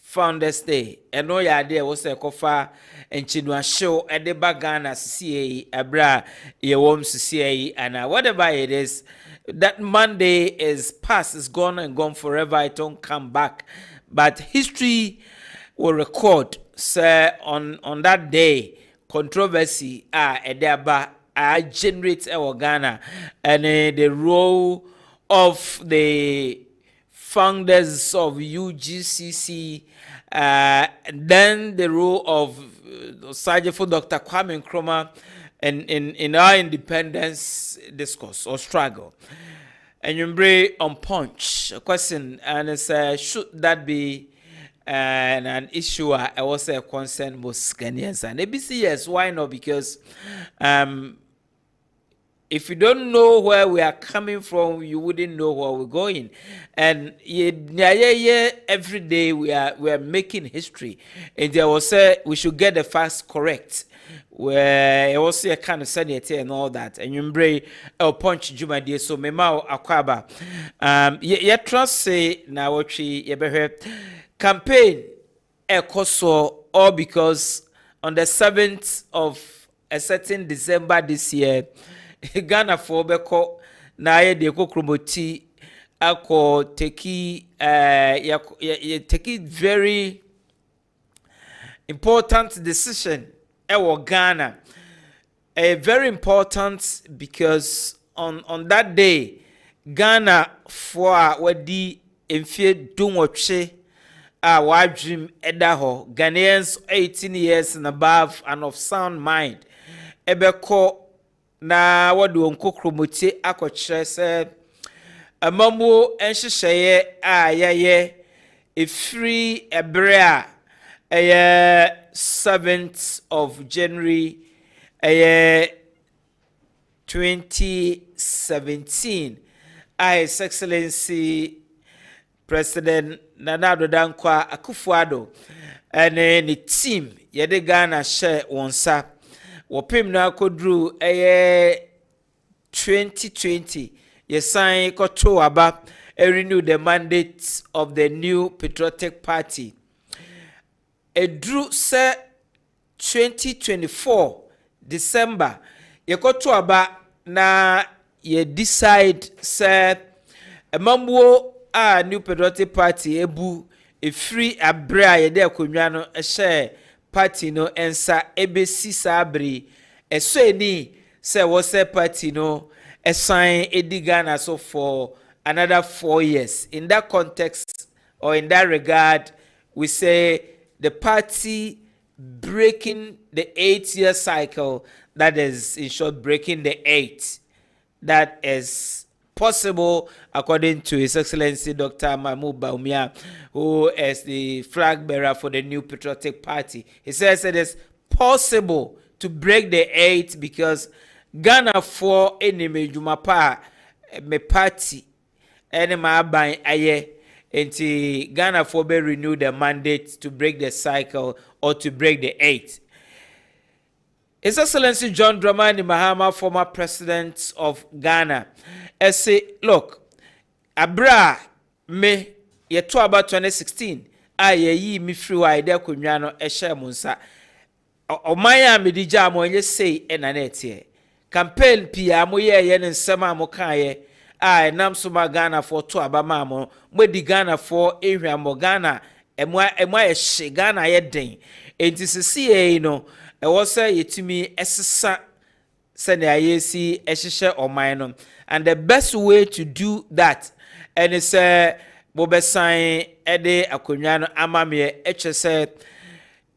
Founders Day. And no idea was a kofa and Chinua show at the Bagana CA Abra Yewom CA and whatever it is. That Monday is past, it's gone and gone forever. It don't come back. But history will record, sir, on that day, controversy edaba generate Ghana and the role of the founders of UGCC, then the role of Sergeant for Dr. Kwabena Nkrumah in our independence discourse or struggle. And you bring on punch a question, and it's should that be an issue? I was a concern most Ghanaians, and ABC yes, why not? Because if you don't know where we are coming from, you wouldn't know where we're going. And every day we are making history, and there was we should get the facts correct. Where it was a kind of sanity and all that, and you bring a punch Juma dear so Memao Akwaba. Trust say now what she campaign a coso all because on the 7th of a certain December this year, Ghana for Beko na ye de kokromoti ako take very important decision. Ghana, very important because on that day, Ghana for wadi emfie dunwoche wadrim edaho Ghanaians 18 years and above and of sound mind ebeko na wadu onkokromoti akokyere se amamwo enhyehyeye yaye efiri ebrea 7th of January 2017, His Excellency President Nana Dankwa Akufo-Addo and the team yede Ghana share wonsa wopim na kodru 2020 yesan koto aba renew the mandate of the new patriotic party. Drew say 2024 December yekoto aba na ye decide say emamwo a new patriotic party ebu free abra ye de akonwa no share party no ensa ebesi sabri eso eni say wo say party no assign Ghana so for another 4 years. In that context or in that regard, we say the party breaking the 8-year cycle, that is, in short, breaking the 8. That is possible according to His Excellency Dr. Mahmoud Bawumia, who is the flag bearer for the new patriotic party. He says it is possible to break the 8 because Ghana for enemy Jumapa me party enema by aye. Until Ghana for be renew the mandate to break the cycle or to break the 8. His Excellency John Dramani Mahama, former president of Ghana, say, look, abra me ye to about 2016, ye mi free wa ide kunwano share munsa. O maya me dija mo nye say enanete. Campaign pia mo ye nsema mo kaye. Nam suma Ghana for to abama mo di Ghana for area mo Ghana emwa she Ghana ye den enti sisi no e wo say yetimi esesa sene ayesi ehihye oman no, and the best way to do that and is bobesan ede akonwa no amame ehye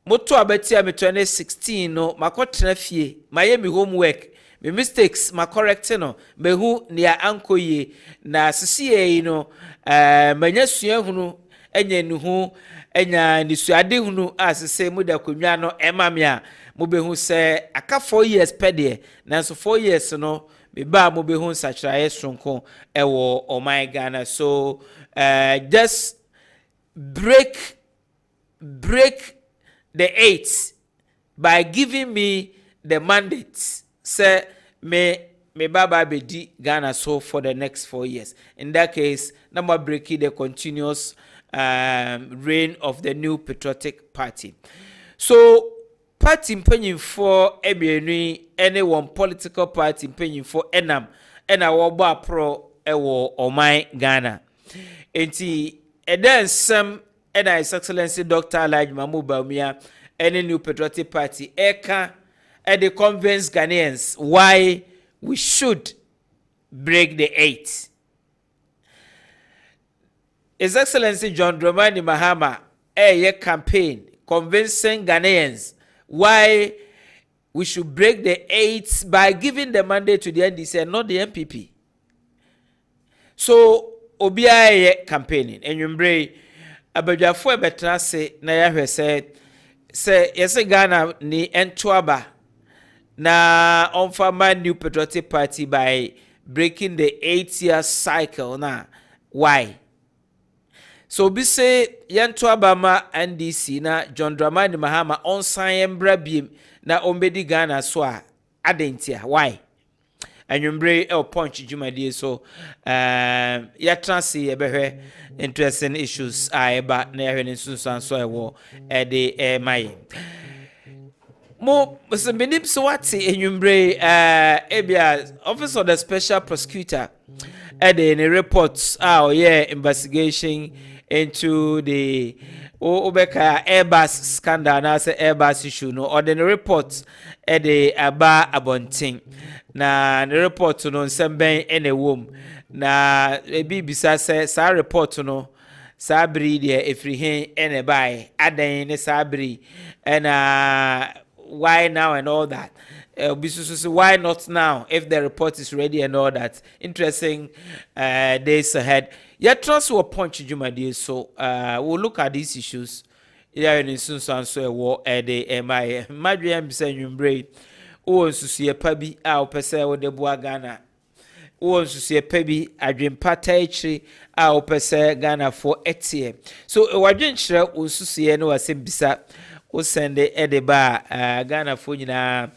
moto abati am 2016 no makotena fie maye mi homework. My mistakes ma correct no mehu nia ankoye na sisi no manya sua hunu enya nuhu enya nisuade hunu asese mu da konwa no emame a mo behu se aka 4 years pede na so 4 years no me ba mo behu sachraye sonko ewo oman Ghana. So just break the 8 by giving me the mandate. Say me baba bedi Ghana so for the next 4 years. In that case, number breaking the continuous reign of the New Patriotic Party. So party mpanyinfo ebienu ene one political party mpanyinfo enam ena wo bo apro ewo oman Ghana. Enti ensem ena His Excellency Dr. Elijah Mamu Bawumia ene New Patriotic Party eka they convince Ghanaians why we should break the 8. His Excellency John Dramani Mahama campaign convincing Ghanaians why we should break the 8 by giving the mandate to the NDC and not the MPP. So Obiaye campaigning and yumbre abadwafo betra se na yahwe se yese Ghana ni entoaba na onfama New Patriotic Party by breaking the 8-year cycle na why. So be say yantoaba ma NDC na John Dramani Mahama onsan embra biem na ombedi Ghana so a adentia why. And you bring a punch jumadi so ya transi ebehwe interesting issues ba na yahwe ni sunsan so ewo de mai mo so benim so wati enyumbre ebia office of the special prosecutor the reports investigation into the Obeka Airbus scandal na say Airbus issue no or the reports the aba abonting na the report no nsemben ene wom na ebi bisa say sa report no sabri de efrihen ene bai adan ne sabri and why now and all that. Why not now if the report is ready and all that. Interesting days ahead. Yet trust will punch Jumadi, so we'll look at these issues. Yeah, in soon so a war at the MI. Madriam saying you braid. Oh, to see a pebby out per se with the Boagana. Oh, to see a pebby, I dream patachri out per se Ghana for Etienne. So a drink shell will see no as bisa. O send the bar Ghana for na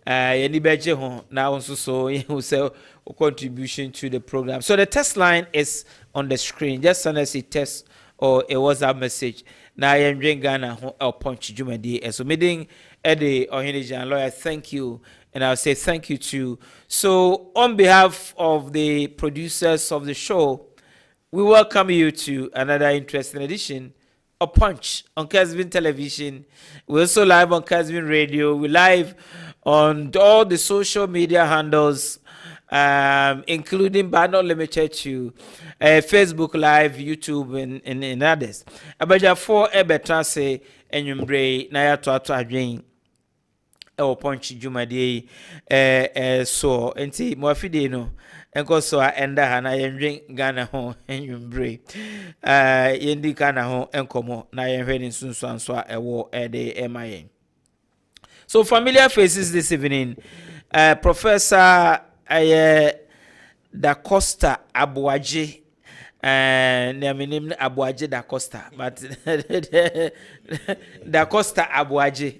any beje ho na also so you say contribution to the program. So the test line is on the screen. Just send us a text or a WhatsApp message. Na I am Ghana ho El Punch Jumadi. So meeting Eddie Ohinijan lawyer, thank you. And I'll say thank you too. So on behalf of the producers of the show, we welcome you to another interesting edition a punch on Kessben television. We're also live on Kessben radio. We're live on all the social media handles, including but not limited to Facebook Live, YouTube, and others. Abaja for Ebetrase and Yumbre Naya to Adwin. Our punch Jumadi so enti Mwafide no enko so enda ha na yendwen Ghana ho enwumbre yendi Ghana ho enkomo na yenhwe ni sunsu anso a ewo de MIN. So familiar faces this evening. Professor Da Costa Abuaje name Abuaje Da Costa, but Da Costa Abuaje.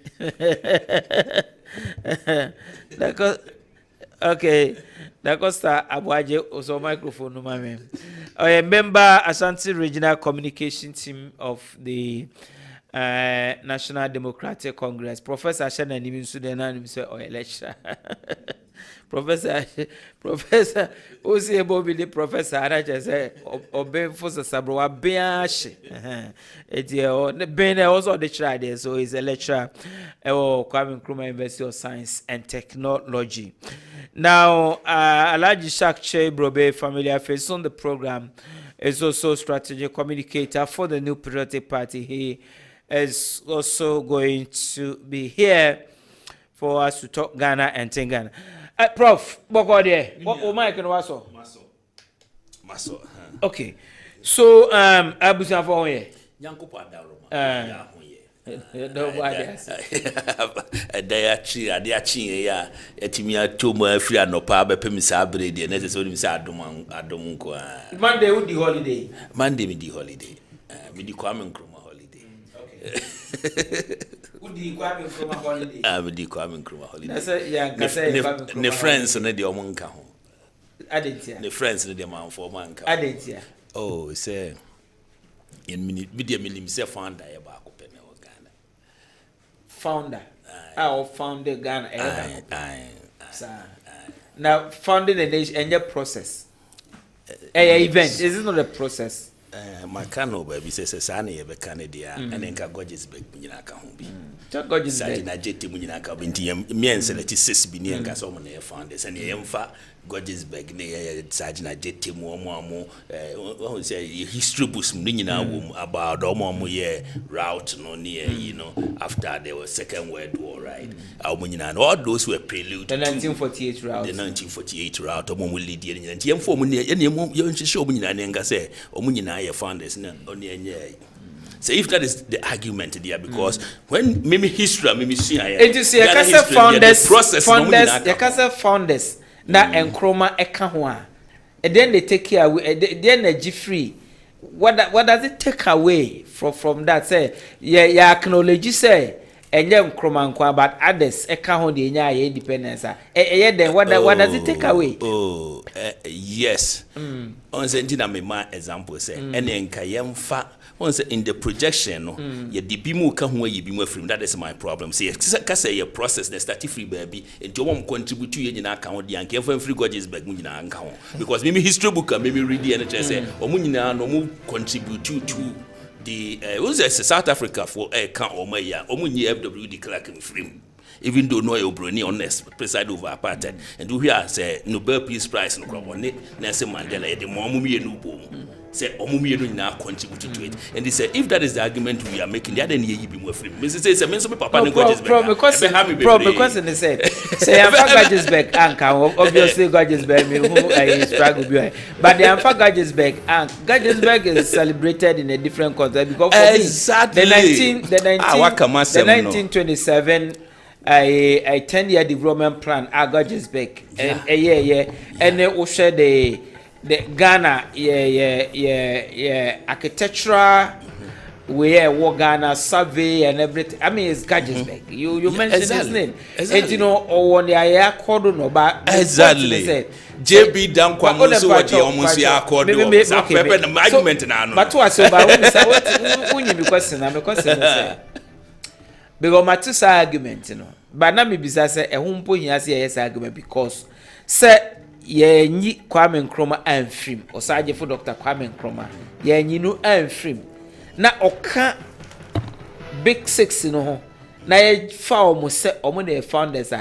Okay, Da Costa Abuaje also microphone no mame. A member Ashanti Regional Communication Team of the National Democratic Congress. Professor Shana Nimin Sudena himself or lecturer. Professor Osi Ebobi the professor Araja say obey for Sabroa Beash. Ben also the lecturer there, so he's a lecturer Kwabena Owusu University of Science and Technology. Now Alhaji Shakche Brobe familiar face on the program is also strategic communicator for the New Patriotic Party. He is also going to be here for us to talk Ghana and Tingana. Prof, what there? What Mike and Waso? Maso. Okay. So Abusa for here. Yanko Padaro. Dayachi ya etimia tomo free anopa be pemisa abrede na se so say adom ko Monday would the holiday. Monday me the holiday. Me di Kwabena Nkrumah holiday. Okay. Would the Kwabena Nkrumah holiday? Me di Kwabena Nkrumah holiday. That's yeah, Kwabena ne friends na de omonka ho. Adentia. Ne friends na de man for manka. Adentia. Oh, say in media minim say founder e ba ko pene o Ghana. Founder. Our founder Ghana e ba. Now founding a nation and your process. Event is it not a process? My cano baby says Sani ebe Canada and then Gorgeous Beg Munaka Humbi. Gorgeous Sajina Jetty Munaka Binti, me and Select 6 billion gas on the founders and the Emfa Gorgeous Beg near Sajina Jetty Momo, say history books about Omo year route no near, after the Second World War, right? And all those were prelude the 1948 route. The 1948 route, Omo Lydia and Tiam for you show me and say, Omunina founders only. So if that is the argument there, because when maybe history, maybe see, it is your founders, na enkroma eka and then they take care away, then they free. What does it take away from that? Say, yeah, acknowledge say. And then Kromankwa, but others eka ho the independence. Then what does it take away? Yes. On sentina me ma example say, and then kayemfa. Once in the projection, ye dibimu ka ho ye bimu afrim. That is my problem. Say, kasa ye process the start free baby. And you won't contribute to ye na account the anke for free Gorgeous Beg mu nyina anka ho. Because maybe history book maybe read the NHS say, omu nyina no mu contribute to the South Africa for count or my FWD clerk in frame. Even though no Obroni honest preside over apartheid and do here say Nobel Peace Prize no one Nelson Mandela the Momumi no boom say Omumi no now contribute to it and they say if that is the argument we are making the other year be more free. Mrs. says a mention papa no Gorgeous Beg because they said say I'm for Gorgeous Beg obviously Gorgeous Beg me who I struggle behind but the Amfa Gorgeous Beg and Gorgeous Beg is celebrated in a different context because for exactly the 1927 a 10-year development plan Gorgeous Beg and and they will share the Ghana architectural where Ghana survey and everything. I mean it's Gorgeous Beg. You mentioned his name. Exactly. And or when they are called no but exactly. JB Dankwa Musu the almost ya called the argument now. But what so but when you question say because my two argument but na me bisa say e ho mpo hia say yes argument because say ye nyi Kwame Nkrumah amfrim osaje for Dr. Kwame Nkrumah ye nyi no amfrim na oka big six no ho na ye fa omo say omo na founders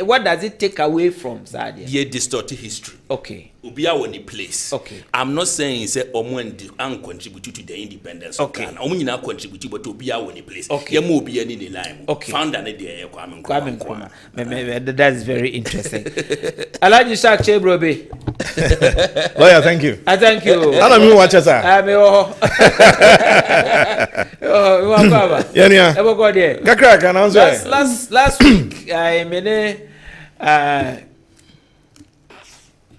what does it take away from Sadia? Ye distorted history. Okay. Ubia woni place. Okay. I'm not saying say omo and contribute to the independence of Ghana. Omo nyina contribute but ubia woni place. Okay. Ye mo ubia ni the line. Okay. Founder ne dey Kwame Nkrumah. That is very interesting. Alaji Shak Chebrobe. Lawyer, thank you. I thank you. I don't know what you say. Yeah. Last week,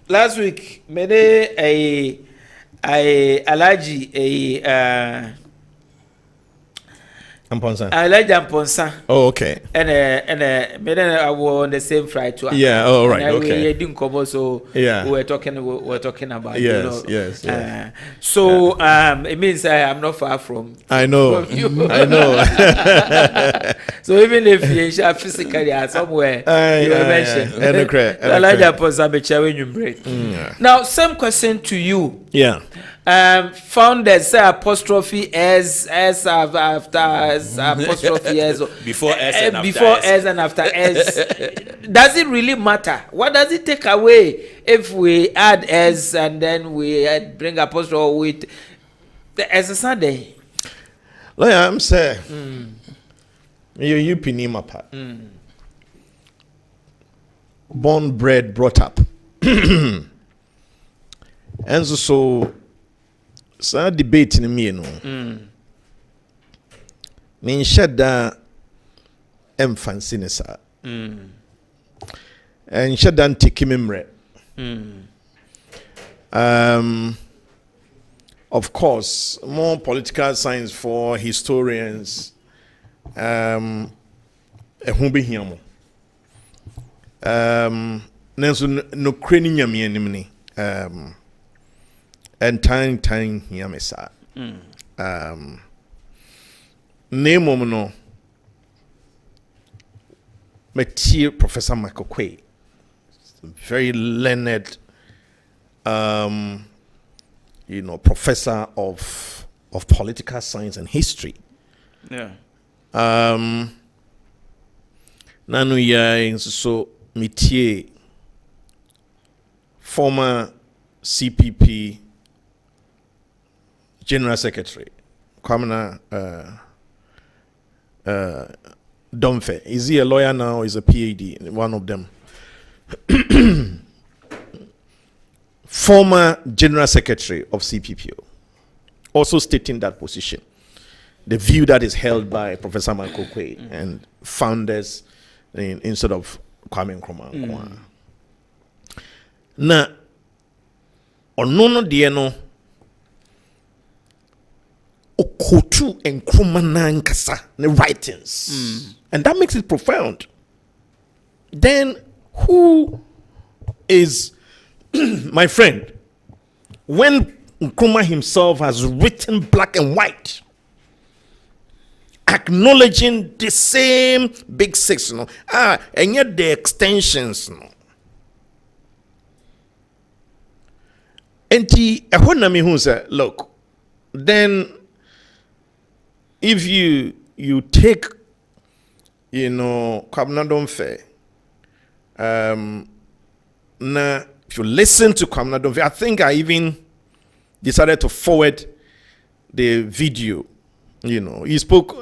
last week, Alaji Amponsa. Oh, okay. And I was on the same flight too. Yeah. Oh, right. And okay. We didn't come so. Yeah. We were talking about. Yes. Yes. So it means I'm not far from. I know. From you. I know. So even if you physically are somewhere, you are mentioned. Now, same question to you. Yeah. Founders say apostrophe s after s apostrophe s before s and after before s and after s. Does it really matter? What does it take away if we add s and then we bring apostrophe with the s Sunday? Like I'm saying, you pin him apart. Born, bred, brought up, and so. So debate in me no. Me shada fancy ne sa. And shada take memre. Of course, more political science for historians. Ehun be hiamo. Nenso no kreni nyame anim ni. And time here me sa. name no Metie Professor Michael Quay, very learned professor of political science and history. Yeah. Nanu ya so Metie former CPP General Secretary Kwabena Owusu. Is he a lawyer now or is a PhD? One of them. Former General Secretary of CPPO, also stating that position. The view that is held by Professor Michael Quay and founders instead of Kwame Nkrumah. Na onono de no okotu Nkrumah nankasa the writings, and that makes it profound. Then who is my friend when Nkrumah himself has written black and white acknowledging the same big six, and yet the extensions, and who say, look, then if you take, Kwabena Owusu, now if you listen to Kwabena Owusu, I think I even decided to forward the video. He spoke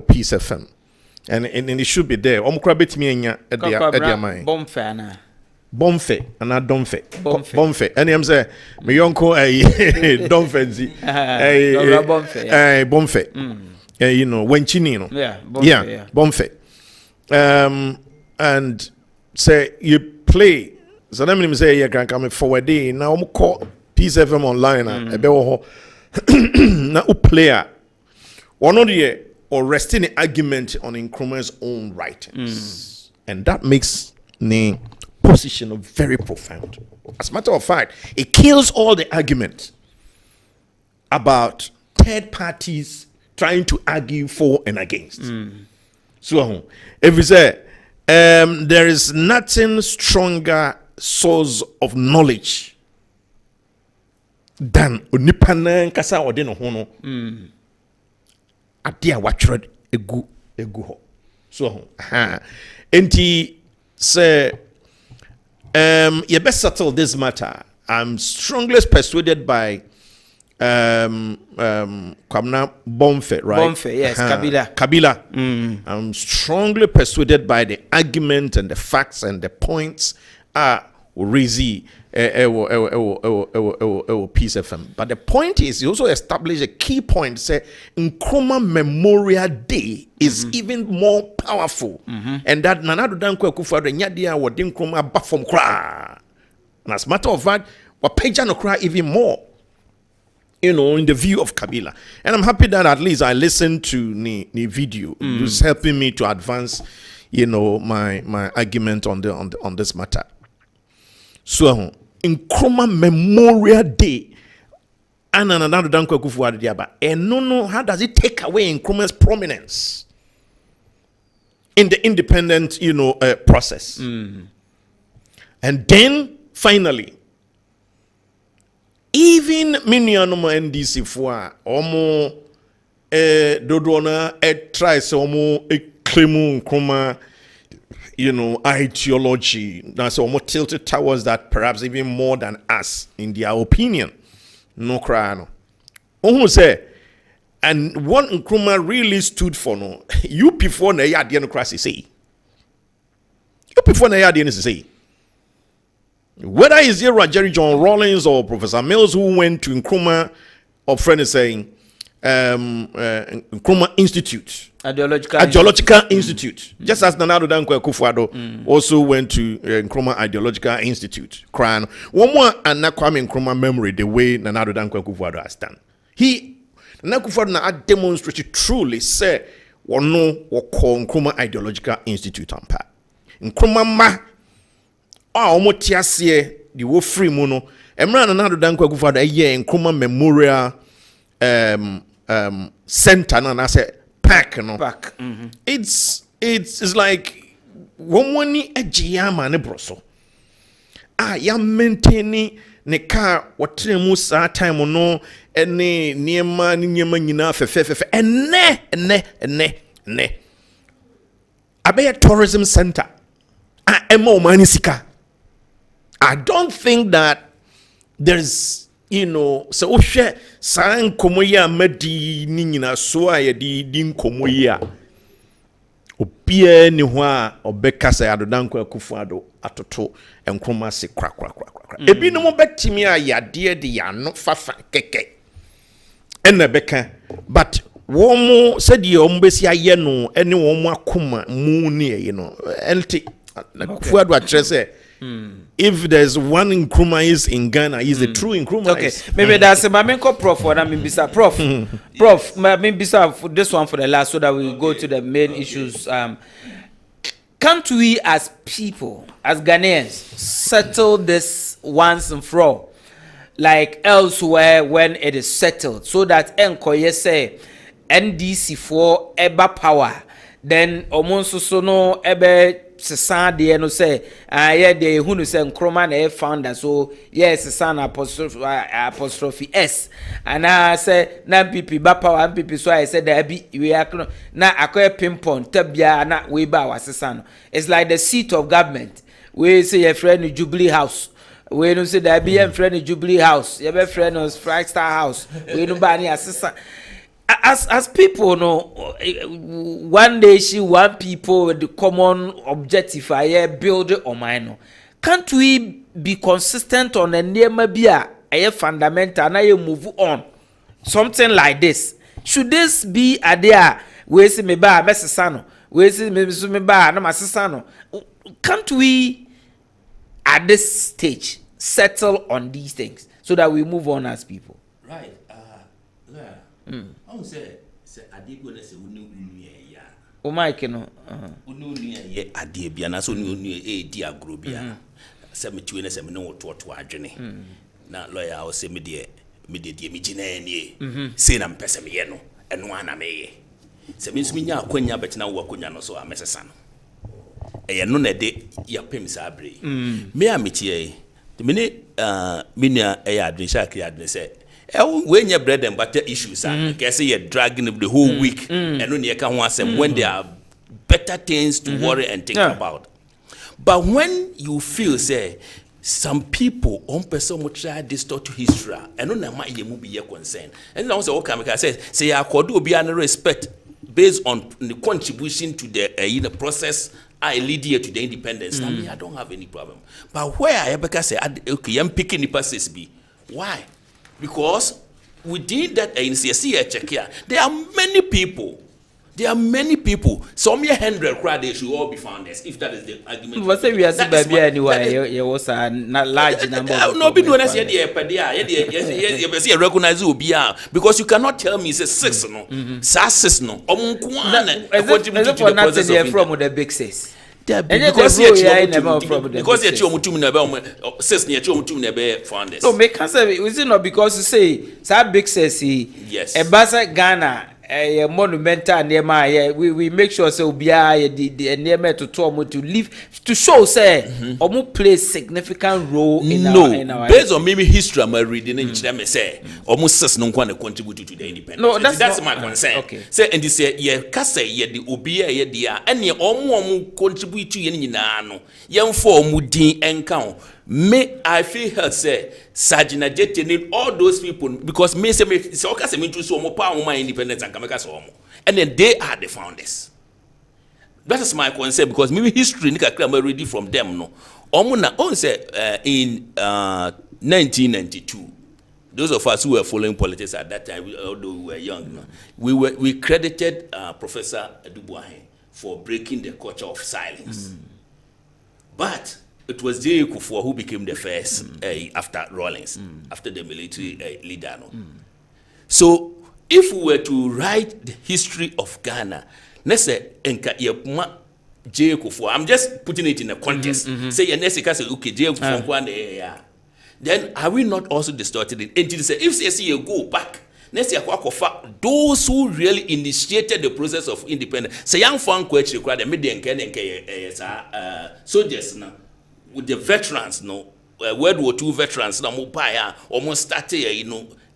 Peace FM, and it should be there. Bomfe and not Domfe. Bomfe. And I'm saying, my uncle, Domfe. Bomfe. When Chinino. Yeah, Bomfe. And say, you play. So let me say, you can come forward. Now, I'm call Peace FM online. Now, a player. One of the or resting the argument on Nkrumah's own writings. And that makes the position very profound. As a matter of fact, it kills all the argument about third parties trying to argue for and against. So, if we say there is nothing stronger source of knowledge than Onipanan Kasa Odeno Hono Adia Watchred Egu ho. So, enti say you best settle this matter. I'm strongly persuaded by Kwabena Owusu, right? Owusu, yes, Kabila. I'm strongly persuaded by the argument and the facts and the points Rizi Peace FM. But the point is, he also established a key point, say Nkrumah Memorial Day is even more powerful. And that Nana Ado Dankwa Akufo-Addo nyadia wodi Nkrumah back from kra. And as a matter of fact, what pager no cry even more. In the view of Kabila. And I'm happy that at least I listened to the video. It's helping me to advance, my argument on this matter. So, Nkrumah Memorial Day, and Nana Ado Dankwa Akufo-Addo, and no, how does it take away Nkrumah's prominence in the independent, process? And then finally, even Minianoma NDC for Omo Dodona try so Omo claim Nkrumah ideology. That's almost tilted towards that, perhaps even more than us, in their opinion. No crano. Who say, and what Nkrumah really stood for, no, you before the democracy say. You before the democracy say. Whether it's here Jerry John Rawlings or Professor Mills who went to Nkrumah, or friend is saying, Nkrumah Institute. Ideological Institute. Just as Nana Ado Dankwa Akufo-Addo also went to Nkrumah Ideological Institute. One more and Kwame Nkrumah memory, the way Nana Ado Dankwa Akufo-Addo has done. Nana Akufo-Addo had demonstrated truly, say, call Nkrumah Ideological Institute ampa. Nkrumah ma, omo tiasie, the wo free mono. Emra Nana Ado Dankwa Akufo-Addo, Nkrumah Memorial center and I say park no. Back. It's like one ejiyama ne broso. Ya maintaining ne car watre mu sa time no ene niema nyina fefe ene abe tourism center ema omani sika. I don't think that there's so ohwe san komoya madi ni nyina so a di nkomoya obia ni ho a obeka say adodankwa akufuado atoto enkroma se kra ebi no mo betimi a yade de yano fafa keke ena beka but womo said ye ombesi aye no ene womo akoma mu ni enti akufuado a say if there's one Nkrumah is in Ghana, he's a true Nkrumah. Okay, maybe that's a Mamenko Prof or Namimbisa Prof. Prof, Mamimbisa this one for the last so that we go to the main issues. Can't we as people, as Ghanaians, settle this once and for all? Like elsewhere when it is settled, so that Enkoye say NDC for Eba power, then Omonso no Ebe Sesade no say yeah they who say Nkrumah na founder so yes son apostrophe S and I say na PP ba power PP so I said that be we are na akoye pimpon tabia na we ba wasesa no. It's like the seat of government we say your friend Jubilee House we no say that be your friend Jubilee House your friend was Five Star House we no ba ni asesa. As people know, one nation, one people with the common objective, I build on mine. Can't we be consistent on a near maybe a fundamental and I move on? Something like this. Should this be a there? Where see me ba mesesano? Where see me ba na masesano? Can't we at this stage settle on these things so that we move on as people? Right. I say adigo na se unu ya. O Mike no. Unu ye adie bia na so unu di agro bia. Se metwe na se me no to adwene. Na lawyer o se me de me gina anie. Say na mpese me ye no. Eno ana me ye. Se me nsumi nya akwanya betina wo akwanya no so amesesa no. Eye no na de ya pem sa abre. Me a metie me ne me nua eya adwen sha kri adwen se when your bread and butter issues are say you're dragging the whole week and only you can want them when there are better things to worry and think about. But when you feel say some people on person will try distort history and on my you be your concern. And now say okay, say I could be an respect based on the contribution to the process I lead here to the independence. I mean I don't have any problem. But where I ever say okay, I'm picking the passes be. Why? Because within that NCSC check here, there are many people. Some 100 crowd they should all be founders. If that is the argument. What say we are saying baby anyway? It was a not large number. No, be doing us here. You see recognize Ubia because you cannot tell me it's 6 no, 6 no. Except for nothing here from the big 6. Because you're too many says near too many founders. No, make answer. Is it not because you say that big says he yes a Basa Ghana a monumental near my we make sure so be the near me to live to show say Omu plays significant role in our based on maybe history I'm reading in them say almost says no one contribute to the independence. No, that's my concern. Okay. Say and this ye kase ye the obia ye dia and ye omu contribute to ye nyina no ye for omu din enka me I feel her say Sajina Jete need all those people because me say okay say me choose omu pa omu independence and kameka so omu and then they are the founders. That is my concern because maybe history nika clear ready from them no. Omu na on say in 1992 those of us who were following politics at that time, although we were young, no, we credited Professor Dubois for breaking the culture of silence. But it was J. Kufuor who became the first after Rawlings, after the military leader. No? So if we were to write the history of Ghana, let's say J. Kufuor, I'm just putting it in a context. Say okay, J. Kufuor then are we not also distorted it? And say if you go back next year those who really initiated the process of independence. Say young fan question required the median soldiers now with the veterans no World War II veterans na mo buy almost started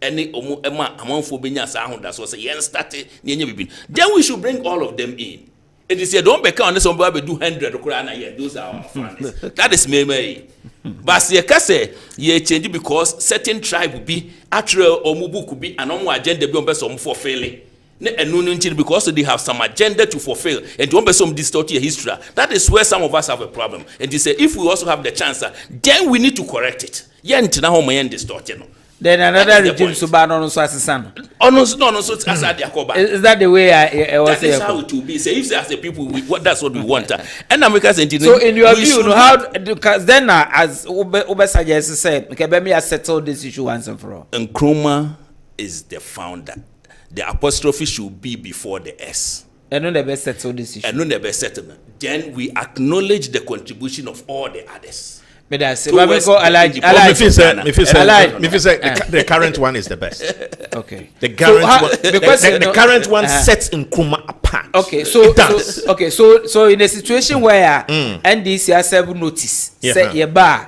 any amount for benya sa that's what say yen started then we should bring all of them in. It is don't be count somebody do 100 those are our fans. That is me. But say ye change because certain tribe will be actually or mubu could be an agenda be on some for failing. Because they have some agenda to fulfill and to some distort your history. That is where some of us have a problem. And they say if we also have the chance, then we need to correct it. Then another regime suban on so assassin. Is that the way I was saying? That is how it will be. Say if as the people, that's what we want. And America so in your view, how because then as Ube suggests said, Kwabena has settled this issue once and for all. Nkrumah is the founder. The apostrophe should be before the S. And not the best settled this issue. And not the best settlement. Then we acknowledge the contribution of all the others. But I say, the current one is the best. Okay. The current one sets Nkrumah apart. Okay, so in a situation where NDC has served notice, say Yeba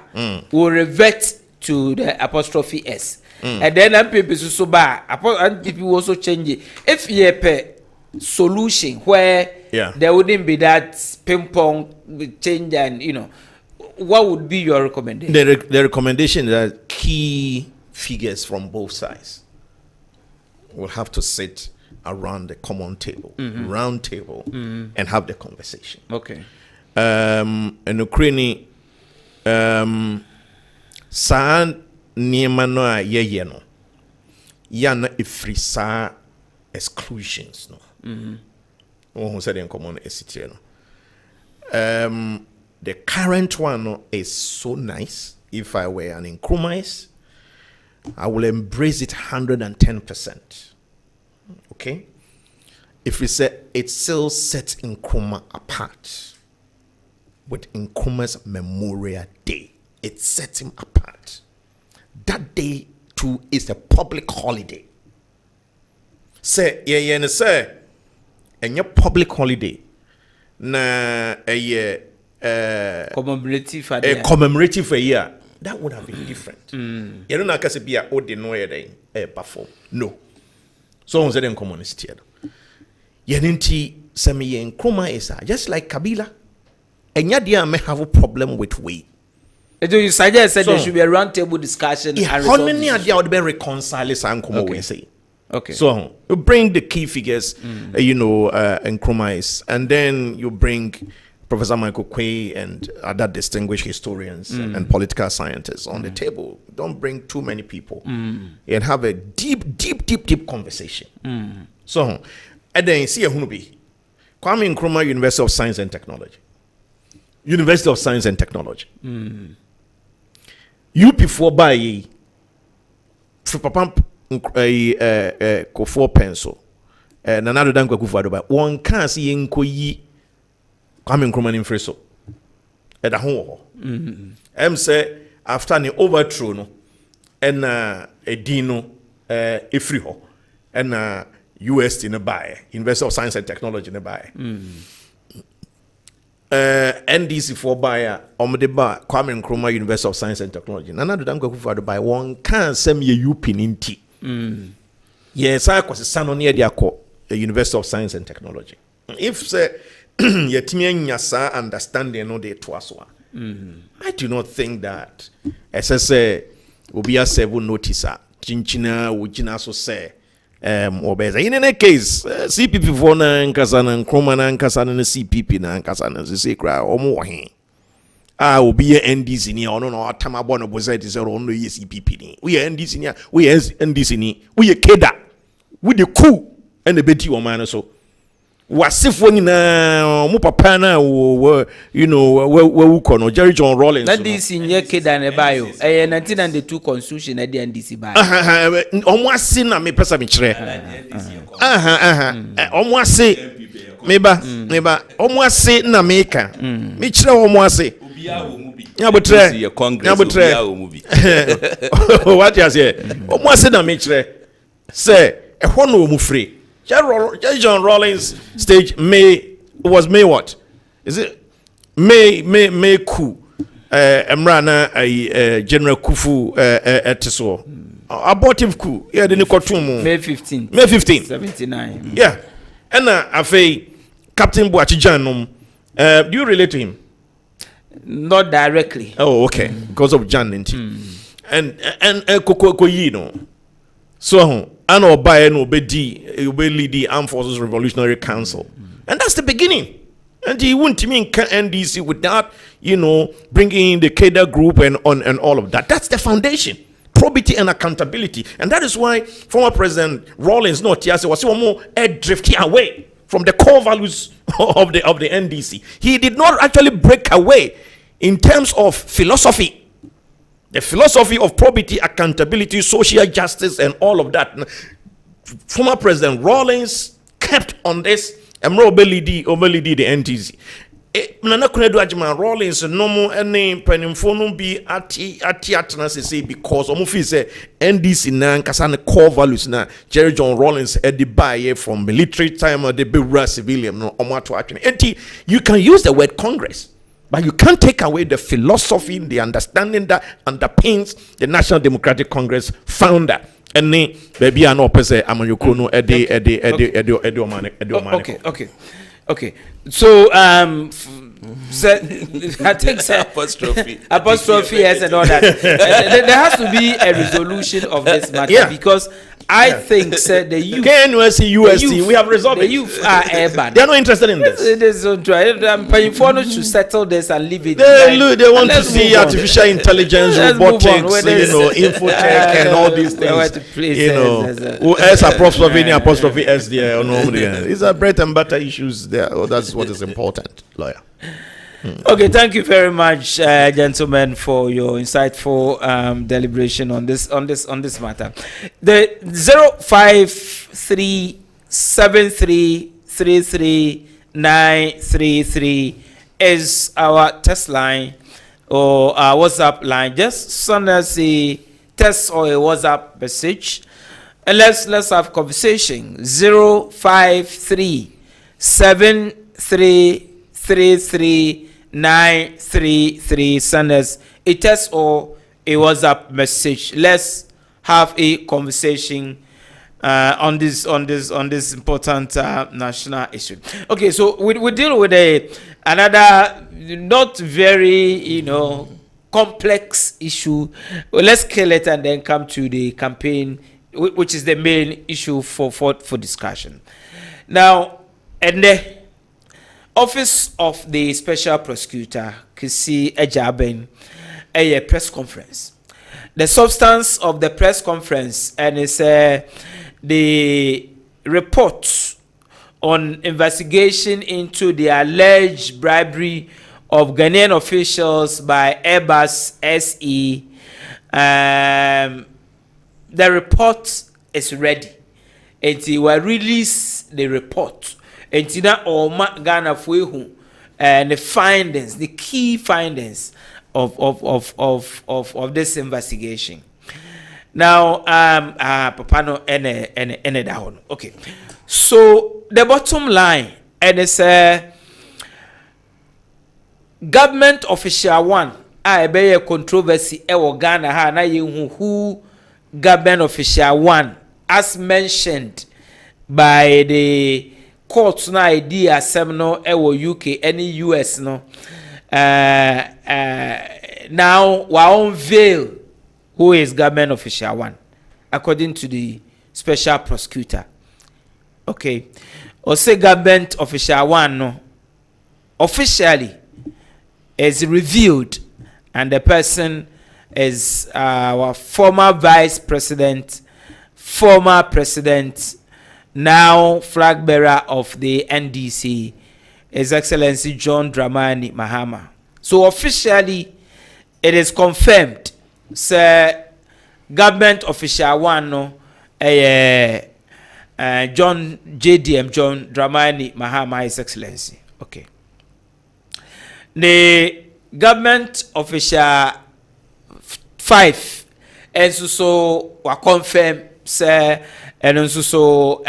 will revert to the apostrophe S, and then MPP so bar, and people also change it. If you have solution where there wouldn't be that ping pong change and what would be your recommendation? The recommendation is that key figures from both sides will have to sit around the common table, round table, and have the conversation. Okay. And Ukraine, San Niemano Yeno, Yana Ifrisa exclusions, no. Who said in common SCT, the current one is so nice. If I were an Nkrumah, I will embrace it 110%. Okay? If we say it still sets Nkrumah apart with Nkrumah's Memorial Day, it sets him apart. That day too is a public holiday. Say, say, and your public holiday, na commemorative for a year, that would have been different. You don't know, because be a ordinary perform. No. So on the communist here. Yeninti semi Nkrumah is just like Kabila. And Yadia may have a problem with we. You suggest that there should be a round table discussion. How many idea would be reconcile Nkrumah we say? Okay. So you bring the key figures, Nkrumah, and then you bring Professor Michael Quay and other distinguished historians and political scientists on the table. Don't bring too many people and have a deep conversation. So, and then see who be Kwame Nkrumah, University of Science and Technology. University of Science and Technology. UP4 by Papa Kofo Pencil. Nanado Dankwa Kufuado. One can't see in Koyi. Kwame Nkrumah in Freso. At the home. Say after the overthrow no, and a dino a free ho, and US in a buy, University of Science and Technology in a buy. NDC for buyer Omdeba Kwame Nkrumah University of Science and Technology. Nana do dango kufa buy one can send me a UP inti. Yes, I was a son on the University of Science and Technology. If say yasa understanding no de twaso. I do not think that SSA will be a seven noticer. Chinchina wujina so say obeza. In any case, CPP for na nkasana Nkrumah na nkasana na CPP na nkasana se kra omo he. Obi ye NDC ni ono no atamabo no boza ti se ono ye CPP ni. We ye NDC ni, we ye NDC ni, we ye Keda. We the coup and the beti o man so. Wasifo nyina mo papa na we kono Jerry John Rawlings. That this in ye Keda ne bayo. 1992 constitution na the NDC bayo. Omo ase na me pesa me kire. Omo ase meba omo ase na me ka. Me kire omo ase. Nyabotre. What you say? Omo ase na me kire. Say, a hono mufre. John Rawlings stage May what? Is it May coup? Emrana General Kufu etiso. Abortive coup. Yeah, the Nikotumu. May 15th. May 15th. 79. Yeah. And Afe Captain Boachijanum. Do you relate to him? Not directly. Oh, okay. Because of Jan and Kokoyino. So and Obaye no be lead the Armed Forces Revolutionary Council. And that's the beginning. And he wouldn't mean NDC without, bringing in the cadre group and all of that. That's the foundation. Probity and accountability. And that is why former President Rawlings was more drifting away from the core values of the NDC. He did not actually break away in terms of philosophy. The philosophy of probity, accountability, social justice, and all of that. Former President Rawlings kept on this. Obelidi the NTC. Nana Kunedu Ajima Rawlings normal any penimphone be ati say because omufi say NDC na nkasa core values na Jerry John Rawlings at the buy from military time or the be civilian no omato actually. You can use the word Congress, but you can't take away the philosophy, the understanding that underpins the National Democratic Congress founder. Any baby and opposite Amayukono Okay. So I think apostrophe yes and all that. There has to be a resolution of this matter because I think the youth, KNUST, we have resolved the it. youth are urban. They are not interested in this. It is on try. Painful should settle this and leave it. They want to see artificial intelligence, robotics, infotech, and all these things. S apostrophe S there. These are bread and butter issues there. That's what is important, lawyer. Okay, thank you very much, gentlemen, for your insightful deliberation on this matter. The 05373339333 is our test line or our WhatsApp line. Just send us a text or a WhatsApp message, and let's have conversation. 05373339333. Send us a text or a WhatsApp message. Let's have a conversation on this important national issue. Okay, so we deal with another not very complex issue. Well, let's kill it and then come to the campaign, which is the main issue for discussion. Now, and the Office of the Special Prosecutor, Kisi Ejaben, a press conference. The substance of the press conference and it's the report on investigation into the alleged bribery of Ghanaian officials by Airbus SE. The report is ready. And he will release the report. And Tina Oma Ghana Fuehu and the findings, the key findings of this investigation. Now, Papano and down. Okay. So the bottom line, and it's government official one. I be a controversy ewo Ghana ha na who government official one as mentioned by the courts na idea seminal ewo UK any US no now we unveil who is government official one according to the special prosecutor. Okay, or say government official one no officially is revealed, and the person is our former vice president, former president, now flag bearer of the NDC, His Excellency John Dramani Mahama. So officially, it is confirmed, sir, government official one no, John Dramani Mahama, His Excellency. Okay. The government official 5 and so we confirm, sir, and nso so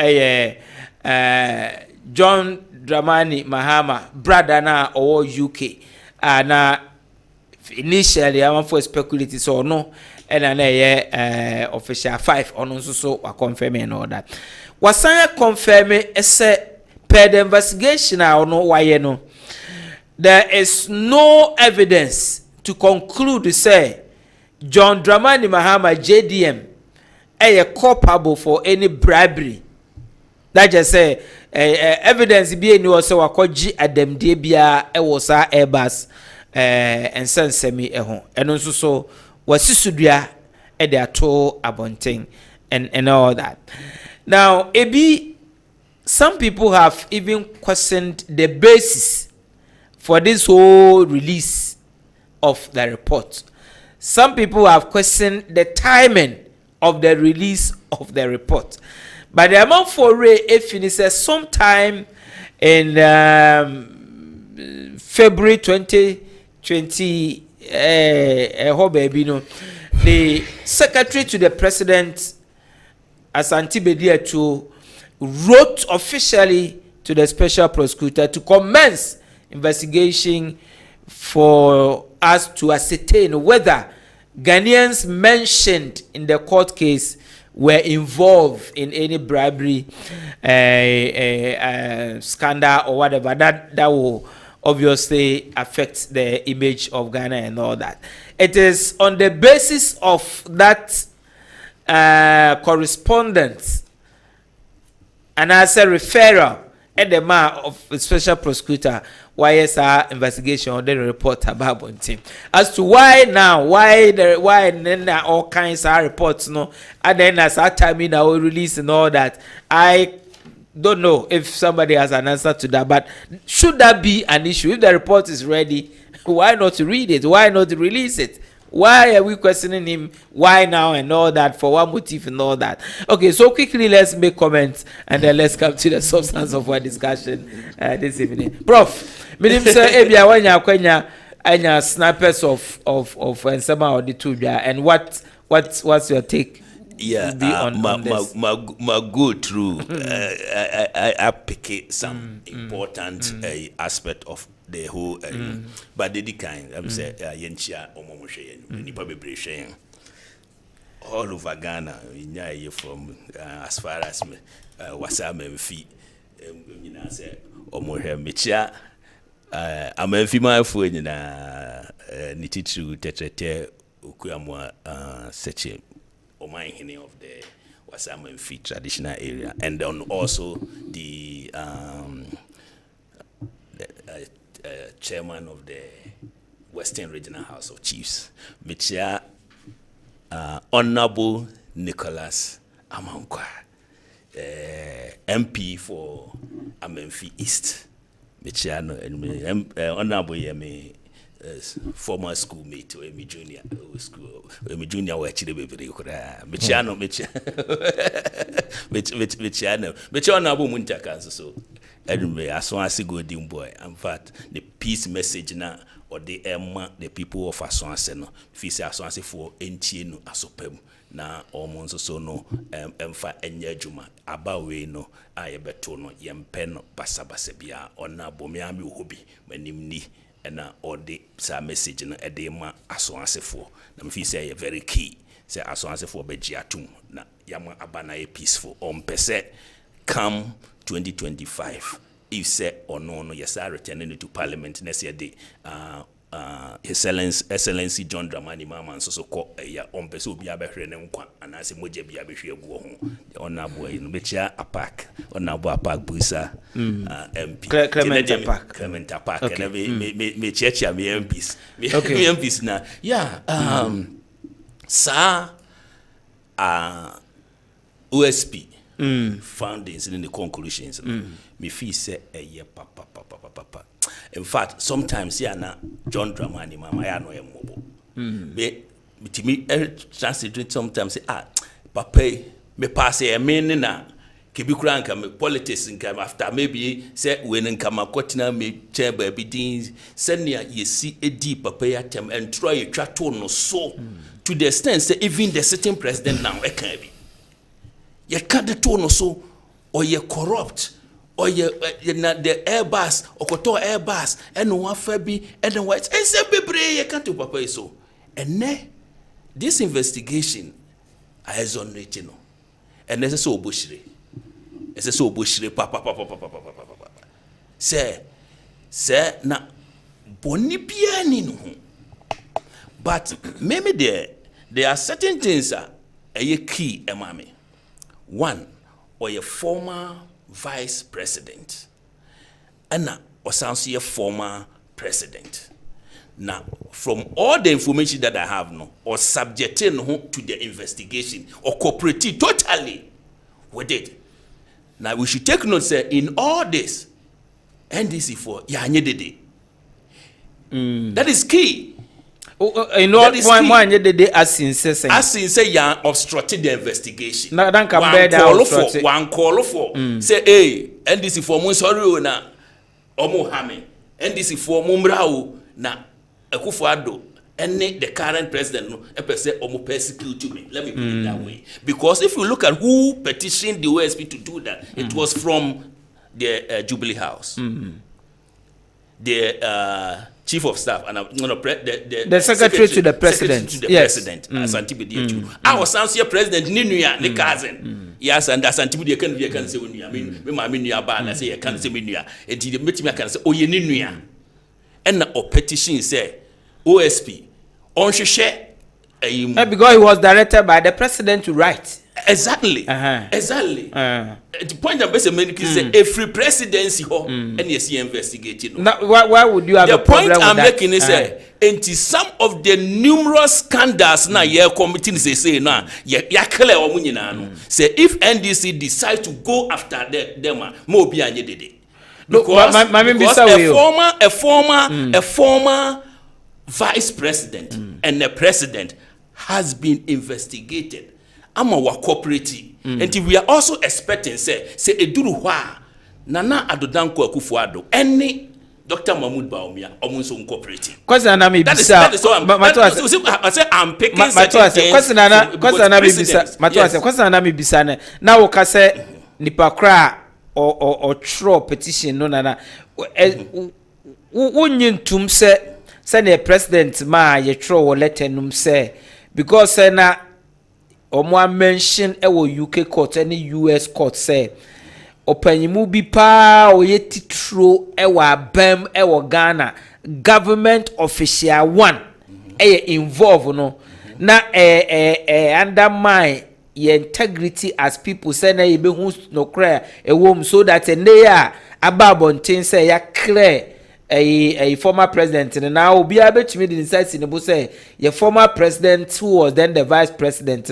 John Dramani Mahama brother na owo UK na initially I'm for speculate so no and na official 5 ono nso so wa confirm and all that wasan confirm say per the investigation ono waye no there is no evidence to conclude say John Dramani Mahama JDM culpable for any bribery. That just say evidence be any was wakoji ademdie bia was Airbus and semi ehon and also so wasisudua they ato abonting and all that. Now some people have even questioned the basis for this whole release of the report. Some people have questioned the timing of the release of the report. But the amount for Ray finishes sometime in February 2020. The secretary to the president, Asante Bediatu, wrote officially to the special prosecutor to commence investigation for us to ascertain whether Ghanaians mentioned in the court case were involved in any bribery scandal or whatever. That will obviously affect the image of Ghana and all that. It is on the basis of that correspondence and as a referral at the man of the special prosecutor YSR investigation or the report about Bontim. As to why now, why then all kinds of reports, no, and then as that time I will release and all that. I don't know if somebody has an answer to that, but should that be an issue? If the report is ready, why not read it? Why not release it? Why are we questioning him? Why now and all that? For what motive and all that? Okay, so quickly let's make comments and then let's come to the substance of our discussion this evening. Prof, minim say ebia wanya kwanya anya snipers of ensema or the two and what's your take? Yeah, my go through. I pick some important aspect of the whole, but the kind I'm say yenchia omomoshe nipa bebre all over Ghana. From as far as wasa Memfi, you know say omohe mechia Memfi my phone na nitichu tetrete okuamwa seche Omaihini of the Wasam Memfi traditional area, and then also the chairman of the Western Regional House of Chiefs, Michia Honorable Nicholas Amankwa, MP for Amenfi East, Michia Honorable Yemi. Former schoolmate or Emi Junior school. Emi Junior were actually baby. Michiano. Abu Muntaka so. Anyway, as soon as you go dim boy, in fact, the peace message now or the the people of Aswanse no. Fisi Aswanse for NTN asopem na almost so no emfa enye juma abawe no ayebeto no yempe no basabasebia ona bomiami uhobi manimni na or the sa message na edema Aswansefo na mfi say very key say Aswansefo bejiatum na yama abana peaceful on pese come 2025 if say or no yes are returning to parliament next year the excellency John Dramani Mahama so call ya on pese obi abehwe ne nkwa anase moje bia behwe agu ho honorable no bechia apak honorable apak busa MP Clement Apak okay. me church me MPs me MPs na yeah sa OSP findings in the conclusions me feel say papa. In fact, sometimes na John Dramani Mahama ya no emobo. Me translate sometimes say papa me pass e mean na kibikura nka me politics nka after maybe say when nka makotina me chamber bi din senia yesi edi papa ya tem and try twa to no so to the extent say even the sitting president now e can be You can't the tone so, or you corrupt, or you the airbus, or koto airbus, and one fabi, and the white, and say you can't do papa so. And ne, this investigation is on regional. And there's a so bushry. It's a so bushry, papa. Say, na bonipiani no. But maybe there are certain things that are key, emami. One, or a former vice president, and or sounds a former president. Now, from all the information that I have now, or subjecting to the investigation, or cooperating totally with it. Now, we should take note, sir, in all this, NDC for Yanyedede. That is key. In all one day, as since you obstructed the investigation. Now, don't come one call for. Say, hey, NDC for Munsori na Omo Hame. NDC for Mumbrao na Akufo-Addo. And the current president, no, say, Omo persecute me. Let me put it that way. Because if you look at who petitioned the OSP to do that, it was from the Jubilee House. The chief of staff and the secretary to the president. President, I was answer president Ninuya, the cousin. Yes, and that's Antibu can say when you mean, my Minia ban, I say, I can't say Minia. And the meeting I can say, oh, you Ninuya. And the petition say, OSP, on share. Because he was directed by the president to write. Exactly. Exactly. The point I'm basically making is a free presidency and yes, he investigating. Now, why would you have the a problem point I'm with making is into some of the numerous scandals now your committee say now ya clear omunyina say if NDC decide to go after them more be anyedede. Because a former vice president and the president has been investigated. I'm a cooperative. And we are also expecting say eduru hwa Nana Adodankwa Akufo-Addo any Dr. Mahmoud Bawumia omunso cooperative. Kwasa na me bisa. I say I'm picking certain things. Kwasa na me bisa na. Na wo ka say nipa kra or throw petition no na. Wonyintum say the president ma ye throw letter num say because na Omo mention ewo UK court any US court say opanyimu bi pa oye titro ewa abem ewo Ghana government official one involved no na undermine your integrity as people say na you be hu no clear ewom so that ya ababontin say ya clear a former president and now obi abetumi the insights in the say your former president who was then the vice president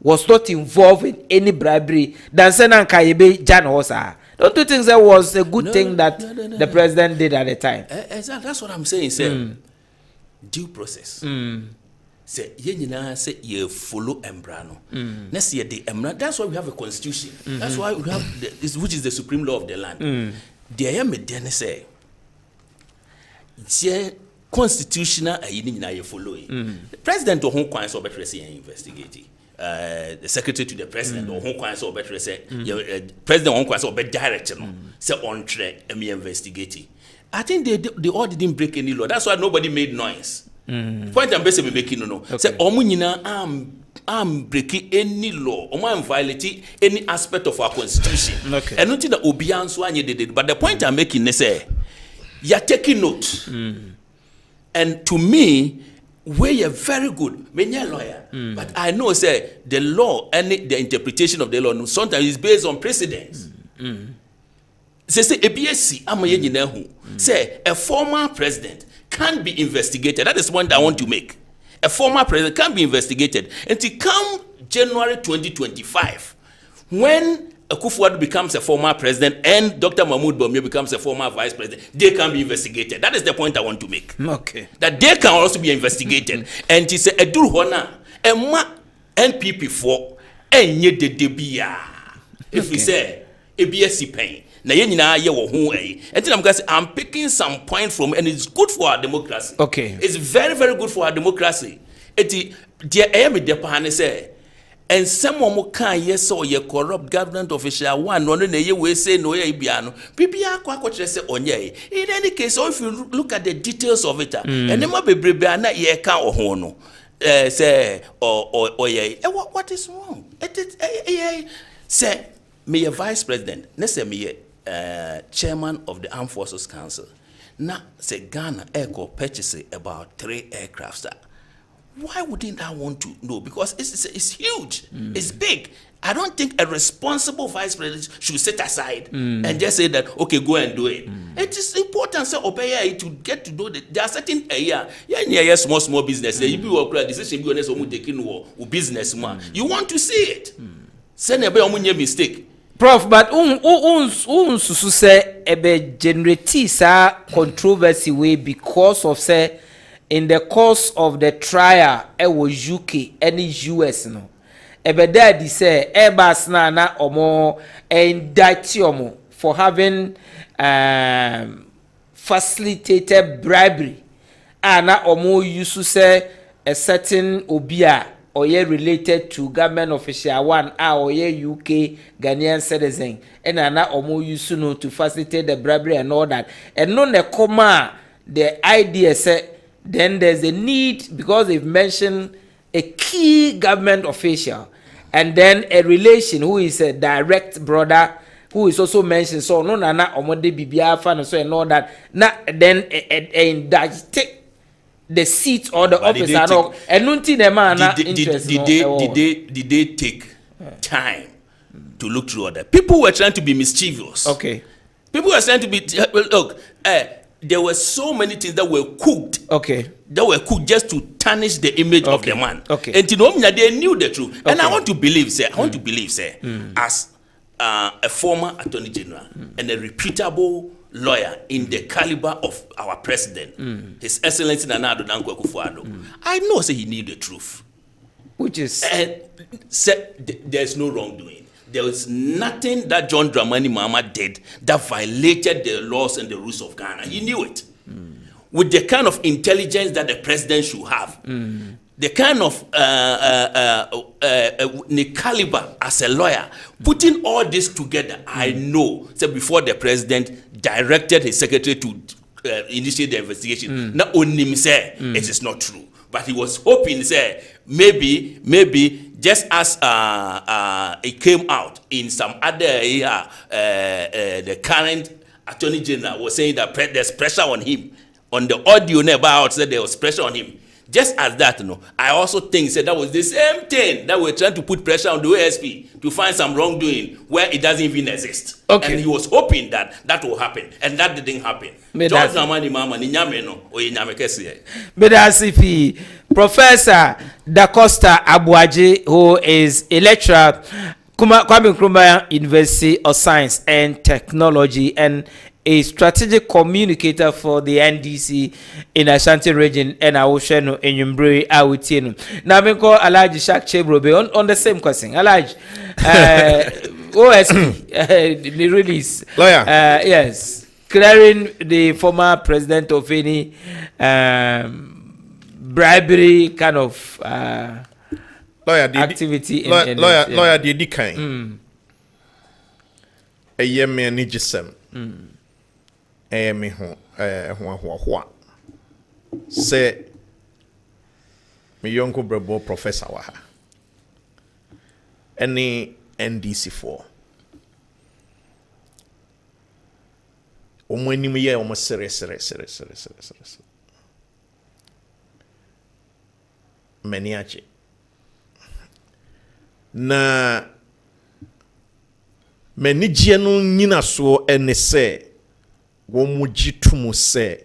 was not involved in any bribery than Senan Kayebe Jan Hosa. Don't you think that was a good thing that the president did at the time? Exactly, that's what I'm saying, sir. Due process. Say yenina say you follow embrano. Next year the embrano. That's why we have a constitution. That's why we have which is the supreme law of the land. The then say constitutional you follow. The president or home kwan better investigate. The secretary to the president or home kwan better say president home kwan better director say on track and me investigate. I think they all didn't break any law. That's why nobody made noise. Point I'm basically making say omunyina am breaking any law or am violating any aspect of our constitution. And nothing that obian so did. But the point I'm making is say you're taking note. And to me, we are very good. Many are lawyer. But I know say the law and the interpretation of the law sometimes is based on precedents. Say a BSc say a former president can be investigated. That is one that I want to make. A former president can be investigated. Until come January 2025, when Akufo-Addo becomes a former president and Dr. Mahmoud Bawumia becomes a former vice president, they can be investigated. That is the point I want to make. Okay. That they can also be investigated. And he said, Eduru Hona, Emma NPP for enye de debia. If we say, ABSC pain. Na yenina ye wo hu eh. And I'm picking some point from, and it's good for our democracy. Okay. It's very, very good for our democracy. Eti, dear Amy Depahane say, and some of can yes or ye corrupt government official one no na ye we say no ye bia no bibia kwa say onye. In any case, so if you look at the details of it and them bebrebe na ye ka ho no say or ye what is wrong? It say me a vice president, na say me chairman of the Armed Forces Council. Now say Ghana Airco purchase about 3 aircrafts. Why wouldn't I want to know? Because it's huge. It's big. I don't think a responsible vice president should sit aside and just say that, okay, go and do it. It is important so to get to know that there are certain small business. You be work decision be honest taking business man. You want to see it. Send a mistake. Prof, but susu say ebe generate sa controversy way because of say in the course of the trial was UK and US no ebe daddy say Airbus na omo indict omo for having facilitated bribery and na omo use say a certain obia or ye related to government official one or ye UK Ghanaian citizen and na omo use no to facilitate the bribery and all that and no ne comma the idea say then there's a need because they've mentioned a key government official and then a relation who is a direct brother who is also mentioned. So no na omode bibia fan so and all that. Na then take the seat or the office and all. And nunti the man na interest. Did they take time to look through all that? People were trying to be mischievous. Okay. People were trying to be look. There were so many things that were cooked. Okay. That were cooked just to tarnish the image of the man. Okay. And they knew the truth. Okay. And I want to believe, as a former attorney general and a reputable lawyer in the caliber of our president, His Excellency Nana Addo Dankwa Akufo-Addo, I know he knew the truth. Which is and there's no wrongdoing. There was nothing that John Dramani Mahama did that violated the laws and the rules of Ghana. He knew it. With the kind of intelligence that the president should have, the kind of caliber as a lawyer, putting all this together, I know. So before the president directed his secretary to initiate the investigation, not only him say it is not true, but he was hoping say maybe just as it came out in some other the current attorney general was saying that there's pressure on him on the audio never out said there was pressure on him. Just as that, I also think that was the same thing that we're trying to put pressure on the OSP to find some wrongdoing where it doesn't even exist. Okay. And he was hoping that will happen, and that didn't happen. Professor Da Costa Abuaji, who is a lecturer Kwabena Owusu University of Science and Technology and a strategic communicator for the NDC in Ashanti region and Awosheno in Yumbre Awutienu. Now we call Alhaji Shak Chebrobe on the same question. Alhaji, OSP, the release. Lawyer. Yes. Clearing the former president of any bribery kind of activity. Lawyer, the kind. A year me ni gisem. Me ho say me yonko brebo professor wa ha any NDC4 omo anim ye omo sere maniache na manigye no nyina so ene se wo mu gitumu se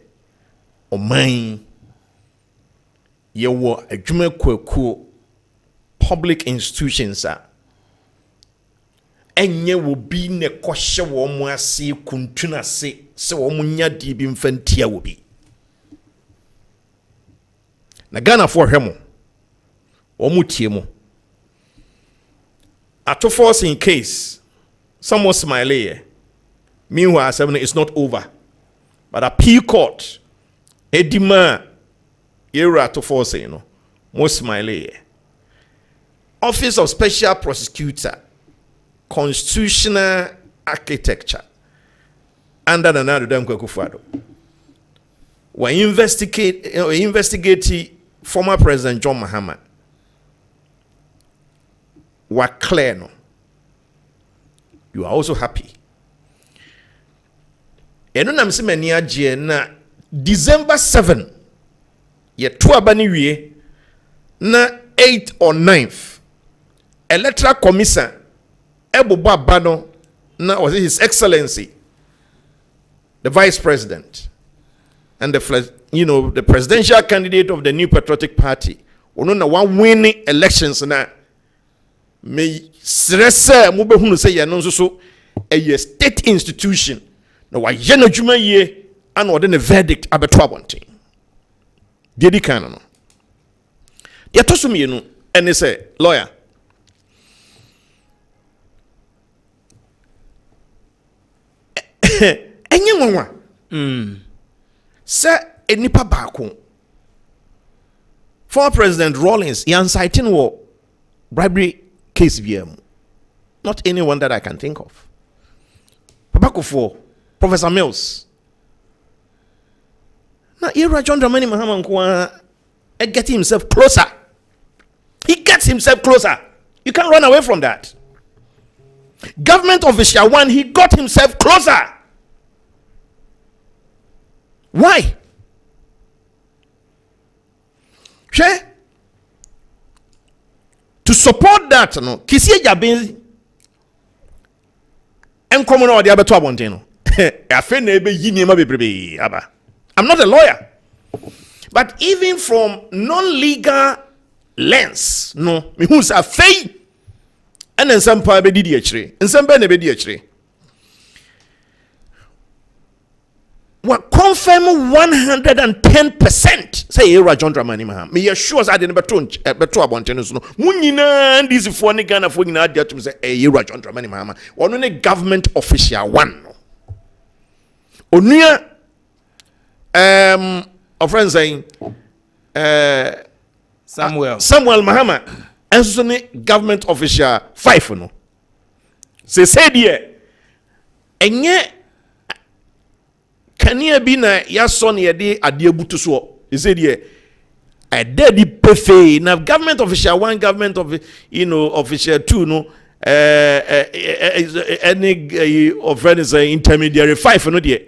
oman ye wo adwuma kwakuo public institutions a enye wo bi ne kohye wo mu ase kuntuna se wo mu nya di bi mfantia wo bi na Ghana for hwemo wo mu tie mu ato force in case someone smile here. Meanwhile, it's not over. But appeal court, Edima, era to force, most smiley. Office of Special Prosecutor, Constitutional Architecture, under the Nana Dankwa Akufo-Addo. We investigate former President John Mahama. Were clear no. You are also happy. Eno nam se mani agye na December 7 ye to abani wie na 8th or 9th electoral commission ebobo abano na was His Excellency the Vice President and the presidential candidate of the New Patriotic Party ono na one winning elections na me stress mo be hunu say ye no so a state institution na wa ye no dwuma ye ana ode ne verdict abeto abonten dedi kan no ye to so mienu ene say lawyer enye nwanwa say enipa baako former President Rawlings yan citing wo bribery case VM. Not anyone that I can think of. Papa Professor Mills. Now, Ira John Dramani Mahama getting himself closer. He gets himself closer. You can't run away from that. Government official one, he got himself closer. Why? Sure. To support that, no, Kisi Jabin and common or the other Twabonte. I'm not a lawyer. But even from non-legal lens, no, me who's a fay and then some part be DHR, and some be DHR. What confirm 110% say Era John Dramani Mahama. Me assure I didn't beto abonten no. Munina this for ni Ghana for nyina dia to say Era John Dramani Mahama. One no government official one no. Onua a friend saying Samuel Mahama and so ne government official 5 no. Say there enye Kania bi na ya son ye de ade butu so he said here I did prefer now government official one government of official two no any of friends intermediary 5 no there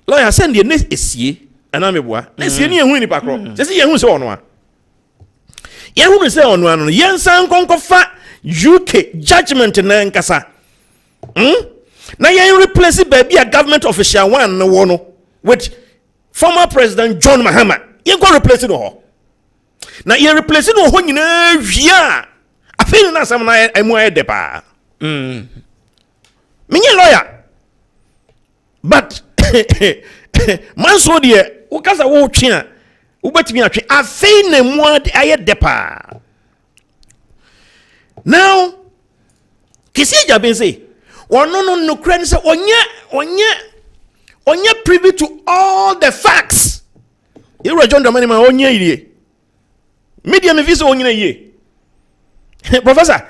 lawyer send the next esie anameboa esie ni ehun ni pakro say ye ehun se ono a ye ehun se ono ano ye san konkofa UK judgment na nkasa now you replace baby a government official one no with former President John Mahama. You go replace it all. Now you replace it all when you know I feel na some na emu depa. Me lawyer. But man so there o kasa wo twe a wo betimi atwe I feel na emu aye depa. Now kisi Jabin say no credit say onye privy to all the facts. You John Dramani ma onye ide. Media me visa onye ye. Professor.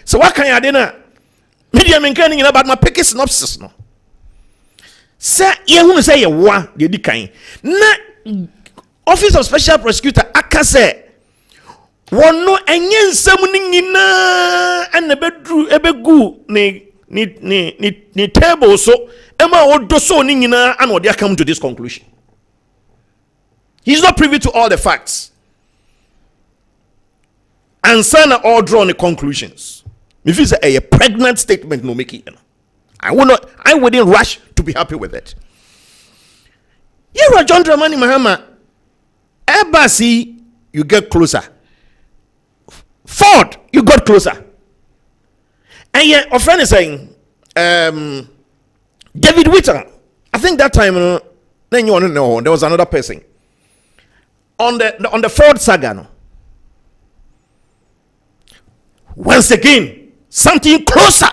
So what can you do na? Media me kan nyina but ma pick synopsis no. Say ye hu say ye wa de di kan. Na Office of Special Prosecutor aka say wono enye nsam ni nyina ene bedru ebegu ni table so ema odo so ni nyina and they come to this conclusion. He's not privy to all the facts. And son all draw the conclusions. If it's a pregnant statement no make it. I wouldn't rush to be happy with it. You are John Dramani Mahama. Ebasi, you get closer. Ford, you got closer. And yet, a friend is saying, David Witter, I think that time, then you want to know, there was another person. On the Ford saga, no? Once again, something closer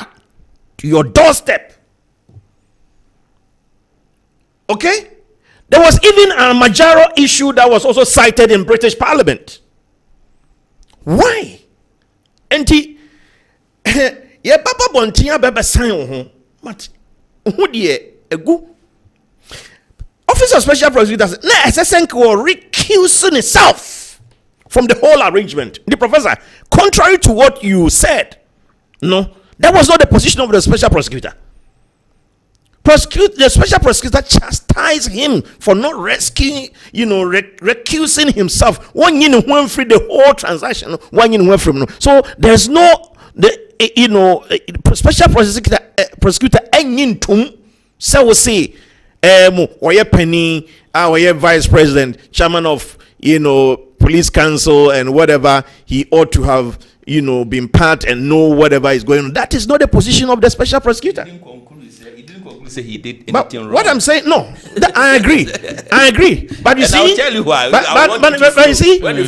to your doorstep. Okay? There was even a Majaro issue that was also cited in British Parliament. Why? enti ye papa bontia bebe sign ho but who de egu Office of Special Prosecutor said, no, SSNK will recuse itself from the whole arrangement. The professor, contrary to what you said, no, that was not the position of the special prosecutor. The special prosecutor chastised him for not rescuing, recusing himself. One year went free the whole transaction. 1 year went from. So there's no special prosecutor engine to say or penny, or vice president, chairman of police council and whatever, he ought to have been part and know whatever is going on. That is not the position of the special prosecutor. He didn't conclude say he did anything But wrong. what I'm saying, no, I agree. But you And see, I'll tell you why. but you see, when you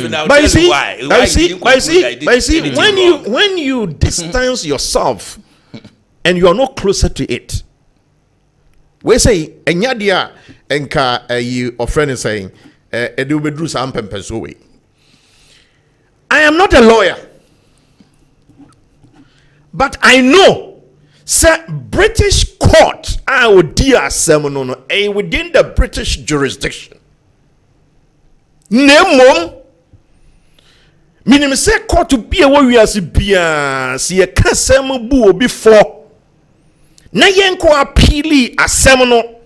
see, when you distance yourself and you are not closer to it, we say enyadia enka you or friend is saying edu bedru sam pempeso we. I am not a lawyer, but I know say British court I would dear semono within the British jurisdiction. Nemom minim say court to be a warrior si bia si e kasem bu obi for na yenko apili asem no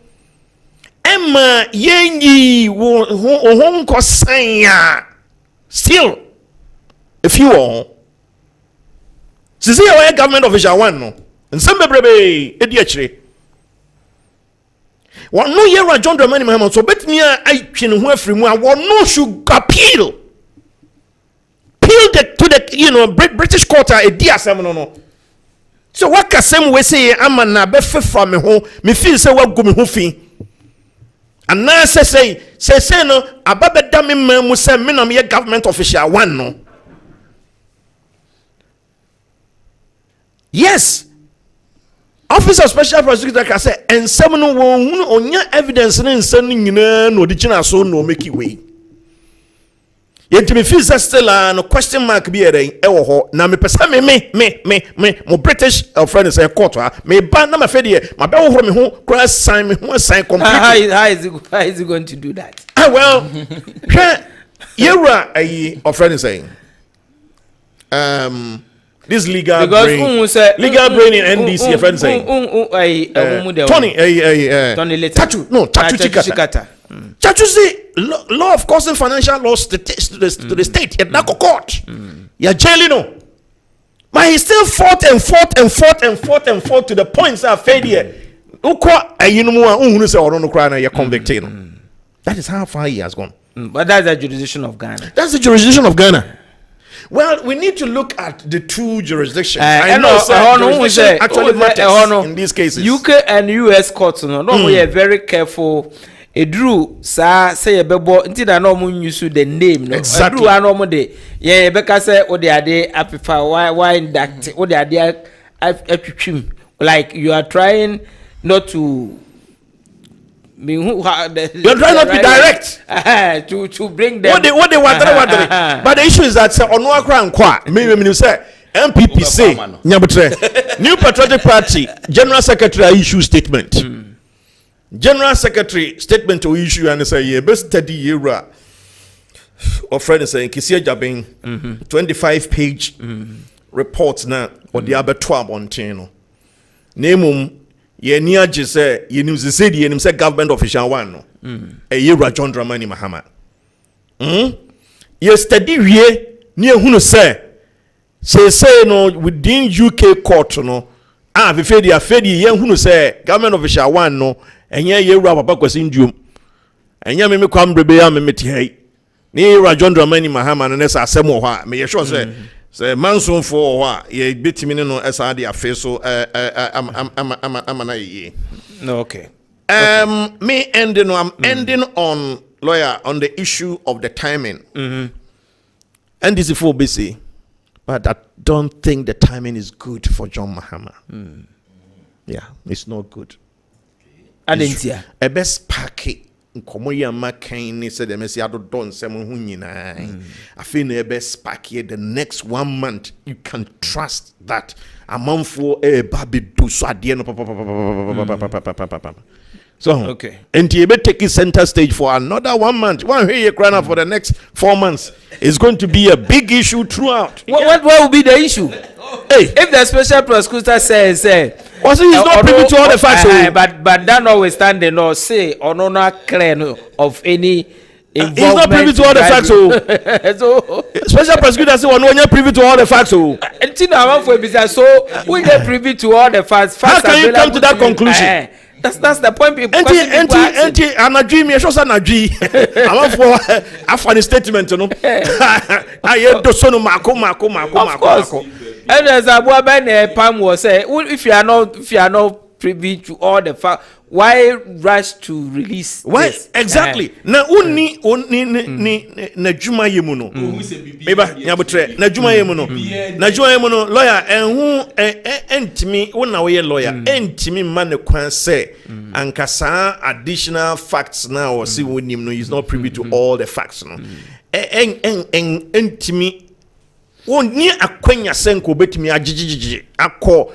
emma yenyi wo nko sanya still if you are see our government official one no nsem bebrebe edi akire one no year John Dramani Mahama so bet me I twin ho afiri mu a one no should appeal to the British court a di asem no. So what kasem we say ama na be fefa me ho me feel say wa go me ho fi and now say no ababeda me mamu say me na me government official one no. Yes, Office of Special Prosecutor can say and seven no onya evidence in sending no di china so no make it way. Yet me feel still no question mark be there ewo ho na me pesa me mo British friend say court me ban na ma fe dey ma be wo me ho cross sign me ho sign complete. How is he going to do that? Well, yewra ayi of friend saying this legal brain in NDC a friend saying Tony Tatu Chikata. Chachu say law of causing financial loss to the state at Nako court. You're jailing no. But he still fought to the points that failure. You're convicted. That is how far he has gone. But that's the jurisdiction of Ghana. That's the jurisdiction of Ghana. Well, we need to look at the two jurisdictions. I know jurisdiction actually matters in these cases. UK and US courts, we are very careful. Edru sa say bebo nti na no mun use the name no exactly. Edru ano mo de ye beka say o de ade apifa why induct o de ade atwitwim like you are trying not to you're trying not to be direct to bring them what they want but the issue is that say ono akra nkwa me say MPP say nyabutre New Patriotic Party General Secretary issue statement. General Secretary statement to issue and say yeah best study year or friend is saying Kisia Jabin 25-page reports now or the other 12 on channel name ye near just say you know the city and say government official one no a year John Dramani Mahama ye study ye near who say no within UK court no we fed ye who say government official one no and ye papa kwasi ndum enya me kwam brebe ya me meti hai ni ra John Dramani Mahama no say asem ho a me ye sure say manson for ho a ye betimi no esa de afe so am na ye no okay me ending I'm ending on lawyer on the issue of the timing and this is for BC but I don't think the timing is good for John Mahama. Yeah, it's not good. Adentia a best packet nkomo ya makan ni said them say adodon nsem ho nyina afi na ebe spark here the next 1 month you can trust that amanfo baby do so ade no so okay, and you better take it center stage for another 1 month. One here you crying for the next 4 months is going to be a big issue throughout. What will be the issue? Hey, if the special prosecutor says, was he's not privy to all the facts, but that notwithstanding, or say or no not clear of any involvement. He's not privy to all the facts, so special prosecutor say one you're privy to all the facts, so we get privy to all the facts. How can you come to that conclusion? That's the point people anadwi me show say anadwi am for afani statement no aye do so no mako and as abu ben pam was say if you are not privy to all the facts, why rush to release why this? Exactly na uni na juma yemu no meba nyabotre na juma yemu no lawyer enhu entimi wona we lawyer entimi man kwan say ankasa additional facts now or see wonim no is not privy to all the facts no entimi woni akwanya senko betimi agigigigi akọ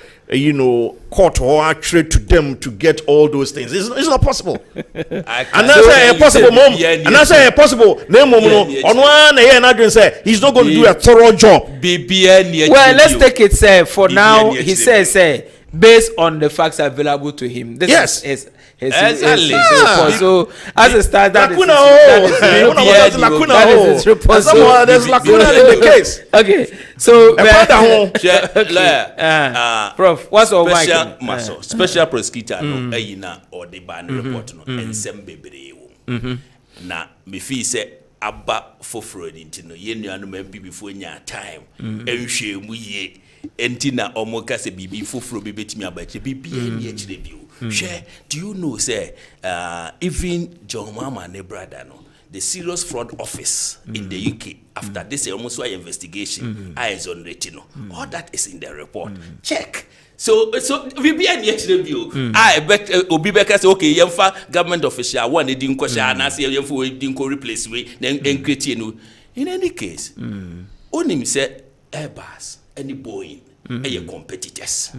court or trade to them to get all those things. It's not possible. And that's impossible, mom. And that's impossible. Name mom on one here and say he's not going to do a thorough job. Well, let's take it. Say for now, he says based on the facts available to him. This is his report. So as a start, that is his report. There's lacuna in the case. Okay, so Prof, what's all special prosecutor no ayina or the ban report no ensem bebree wo na me fi say aba foforo dinti no ye nuanu mambi before nya time enhwe mu ye enti na omoka se bibi foforo bebetimi abache bibi e chire bio share. Do you know say even John Mama ne brother no the serious fraud office in the UK after this almost investigation eyes on retino all that is in the report. Check. So we be any review. I bet Obi Beka say okay, yemfa government official one they didn't question and say yemfa didn't replace we then create no. In any case, only say Airbus any Boeing are competitors.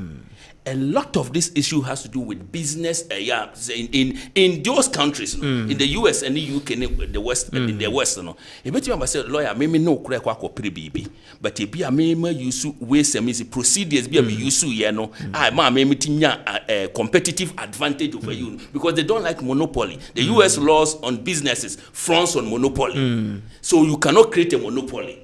A lot of this issue has to do with business in those countries, in the US and the UK, in the West, in the West. No, if you say lawyer, maybe no kura kwa baby, but if you maybe use ways and procedures, be use no, I maybe tinya competitive advantage over you because they don't like monopoly. The US laws on businesses fronts on monopoly, so you cannot create a monopoly.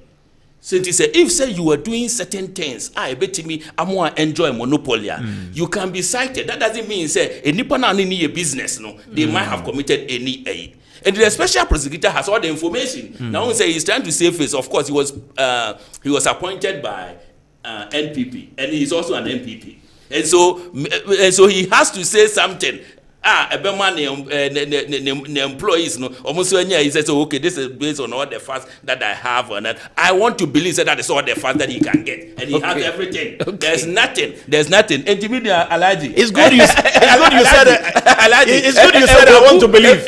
So it is if say you are doing certain things, I bet me I'm more enjoy monopoly. You can be cited. That doesn't mean say any partner need a business. No, they might have committed any aid. And the special prosecutor has all the information. Now say he's trying to save face. Of course, he was appointed by NPP, and he's also an MPP. And so he has to say something. The employees no almost when he says okay, this is based on all the facts that I have on that. I want to believe that is all the facts that he can get, and he has everything. Okay. There's nothing. And to me, Alaji, it's good you said it's good you said I want to believe.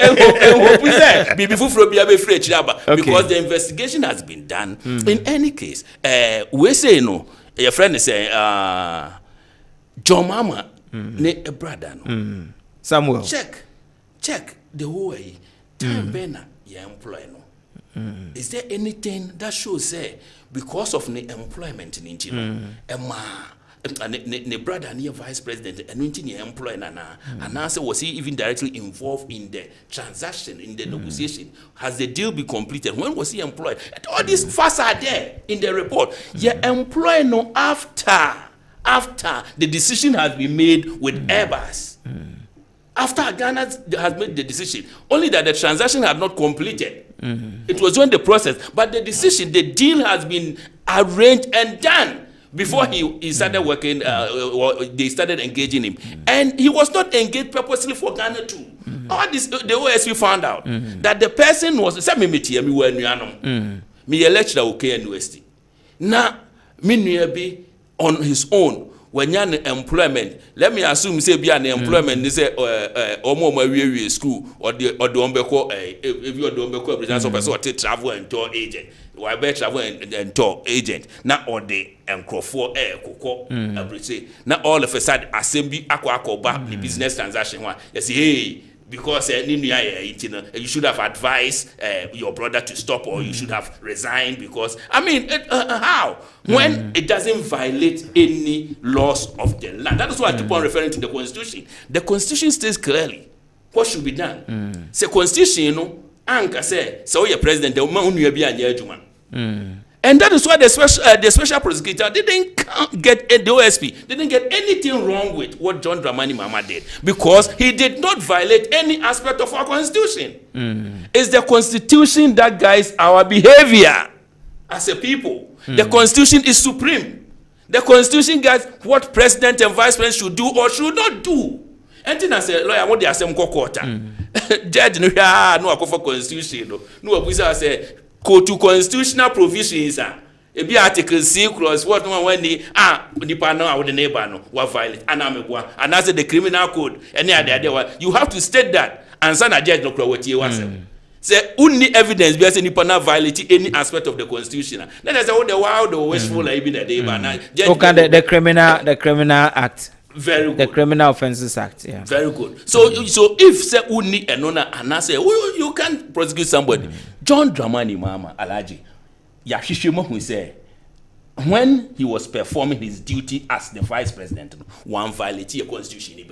Because the investigation has been done. In any case, we say no. Your friend is saying John Mama ne a brother no. Samuel. Check the whole way. Time Bena, your employer no. Is there anything that shows say because of the employment in Inchino, ne brother and your vice president and your employer and answer was he even directly involved in the transaction, in the negotiation? Has the deal been completed? When was he employed? And all these facts are there in the report. Your employer no after the decision has been made with Airbus. After Ghana has made the decision, only that the transaction had not completed. It was during the process, but the decision, the deal has been arranged and done before he started working, or they started engaging him. And he was not engaged purposely for Ghana too. All this, the OSP found out that the person was, me a lecturer okay university. Now, me be on his own, when you an employment, let me assume say be an employment. They say omo school or the ombeko if you are the ombeko representative person or travel and tour agent. Why be travel and tour agent? Not all the encrofor koko say. Not all of a sudden assembly akwa back the business transaction one. You say hey. Because you should have advised your brother to stop, or you should have resigned. Because I mean, how when it doesn't violate any laws of the land? That is why I keep on referring to the Constitution. The Constitution states clearly what should be done. Say Constitution, you know, anka say so your president the man who be a and that is why the special prosecutor didn't get the OSP didn't get anything wrong with what John Dramani Mahama did, because he did not violate any aspect of our Constitution. It's the Constitution that guides our behavior as a people. The Constitution is supreme. The Constitution guides what president and vice president should do or should not do. And then I say, lawyer, what they are saying, judge no for Constitution. No, we say. To constitutional provisions e be article C clause what one when the nipa no with the neighbor no what violate anamegwa and as the criminal code any other one you have to state that and sana judge no kwa what you want say only evidence be say nipa na violate any aspect of the Constitution. Let us say what the wild or wishful like be the neighbor na okay the criminal act. Very good. The Criminal Offences Act, yeah. Very good. So if say uni enona and say you can't prosecute somebody. John Dramani Mahama Alhaji Yahishimo who say when he was performing his duty as the vice president, one violated the Constitution.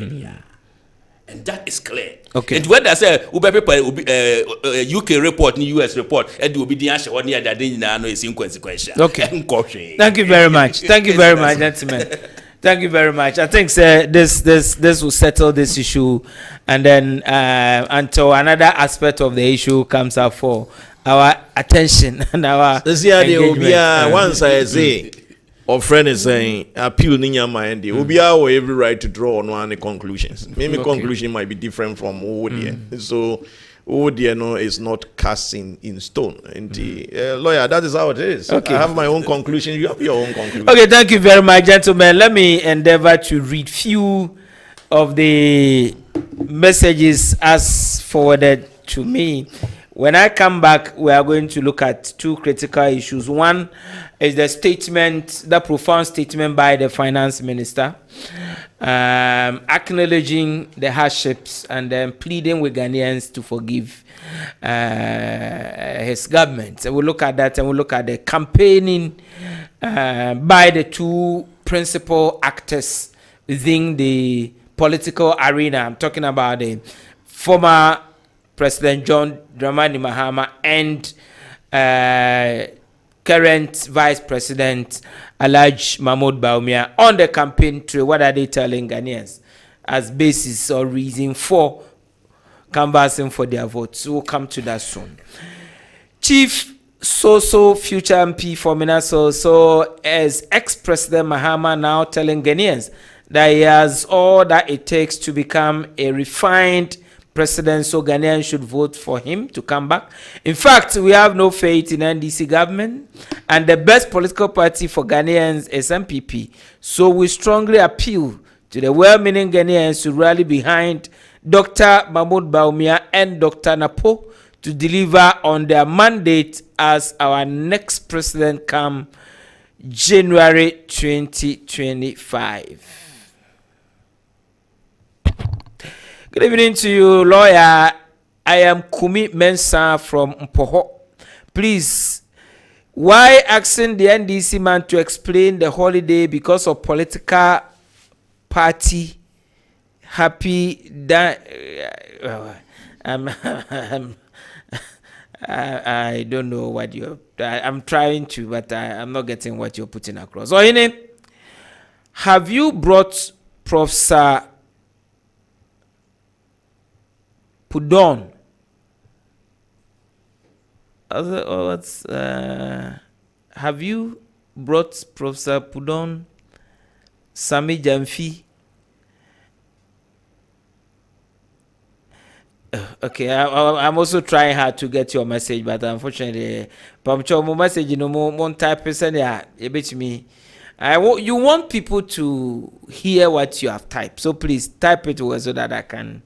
And that is clear. Okay. And when I say UK report, US report, and will be the answer on the other day now is inconsequential. Okay. Thank you very much. Thank you very much, gentlemen. Thank you very much. I think this will settle this issue, and then until another aspect of the issue comes up for our attention and our engagement. Once I say, our friend is saying, appeal in your mind, will be our every right to draw on one conclusions. Maybe conclusion might be different from ODN. So ODN is not cast in stone. And lawyer, that is how it is. Okay. I have my own conclusion. You have your own conclusion. Okay, thank you very much, gentlemen. Let me endeavor to read few of the messages as forwarded to me. When I come back, we are going to look at two critical issues. One is the profound statement by the finance minister, acknowledging the hardships and then pleading with Ghanaians to forgive his government. So we'll look at that, and we'll look at the campaigning by the two principal actors within the political arena. I'm talking about the former President John Dramani Mahama and current Vice President Alhaji Mahmoud Bawumia on the campaign trail. What are they telling Ghanaians as basis or reason for canvassing for their votes? We'll come to that soon. Chief Soso, future MP for Minaso, so as ex-President Mahama now telling Ghanaians that he has all that it takes to become a refined president, so Ghanaians should vote for him to come back. In fact, we have no faith in NDC government, and the best political party for Ghanaians is MPP. So we strongly appeal to the well-meaning Ghanaians to rally behind Dr. Mahmoud Bawumia and Dr. Napo to deliver on their mandate as our next president come January 2025. Good evening to you, lawyer. I am Kumi Mensah from Mpoho. Please, why asking the NDC man to explain the holiday because of political party happy that I don't know what you're I'm trying to, but I'm not getting what you're putting across. So, have you brought Professor Pudon? Have you brought Professor Pudon, Sami Jamfi? Okay, I'm also trying hard to get your message, but unfortunately, Pamcho, my message, more type person, yeah, you bet me. You want people to hear what you have typed, so please type it well so that I can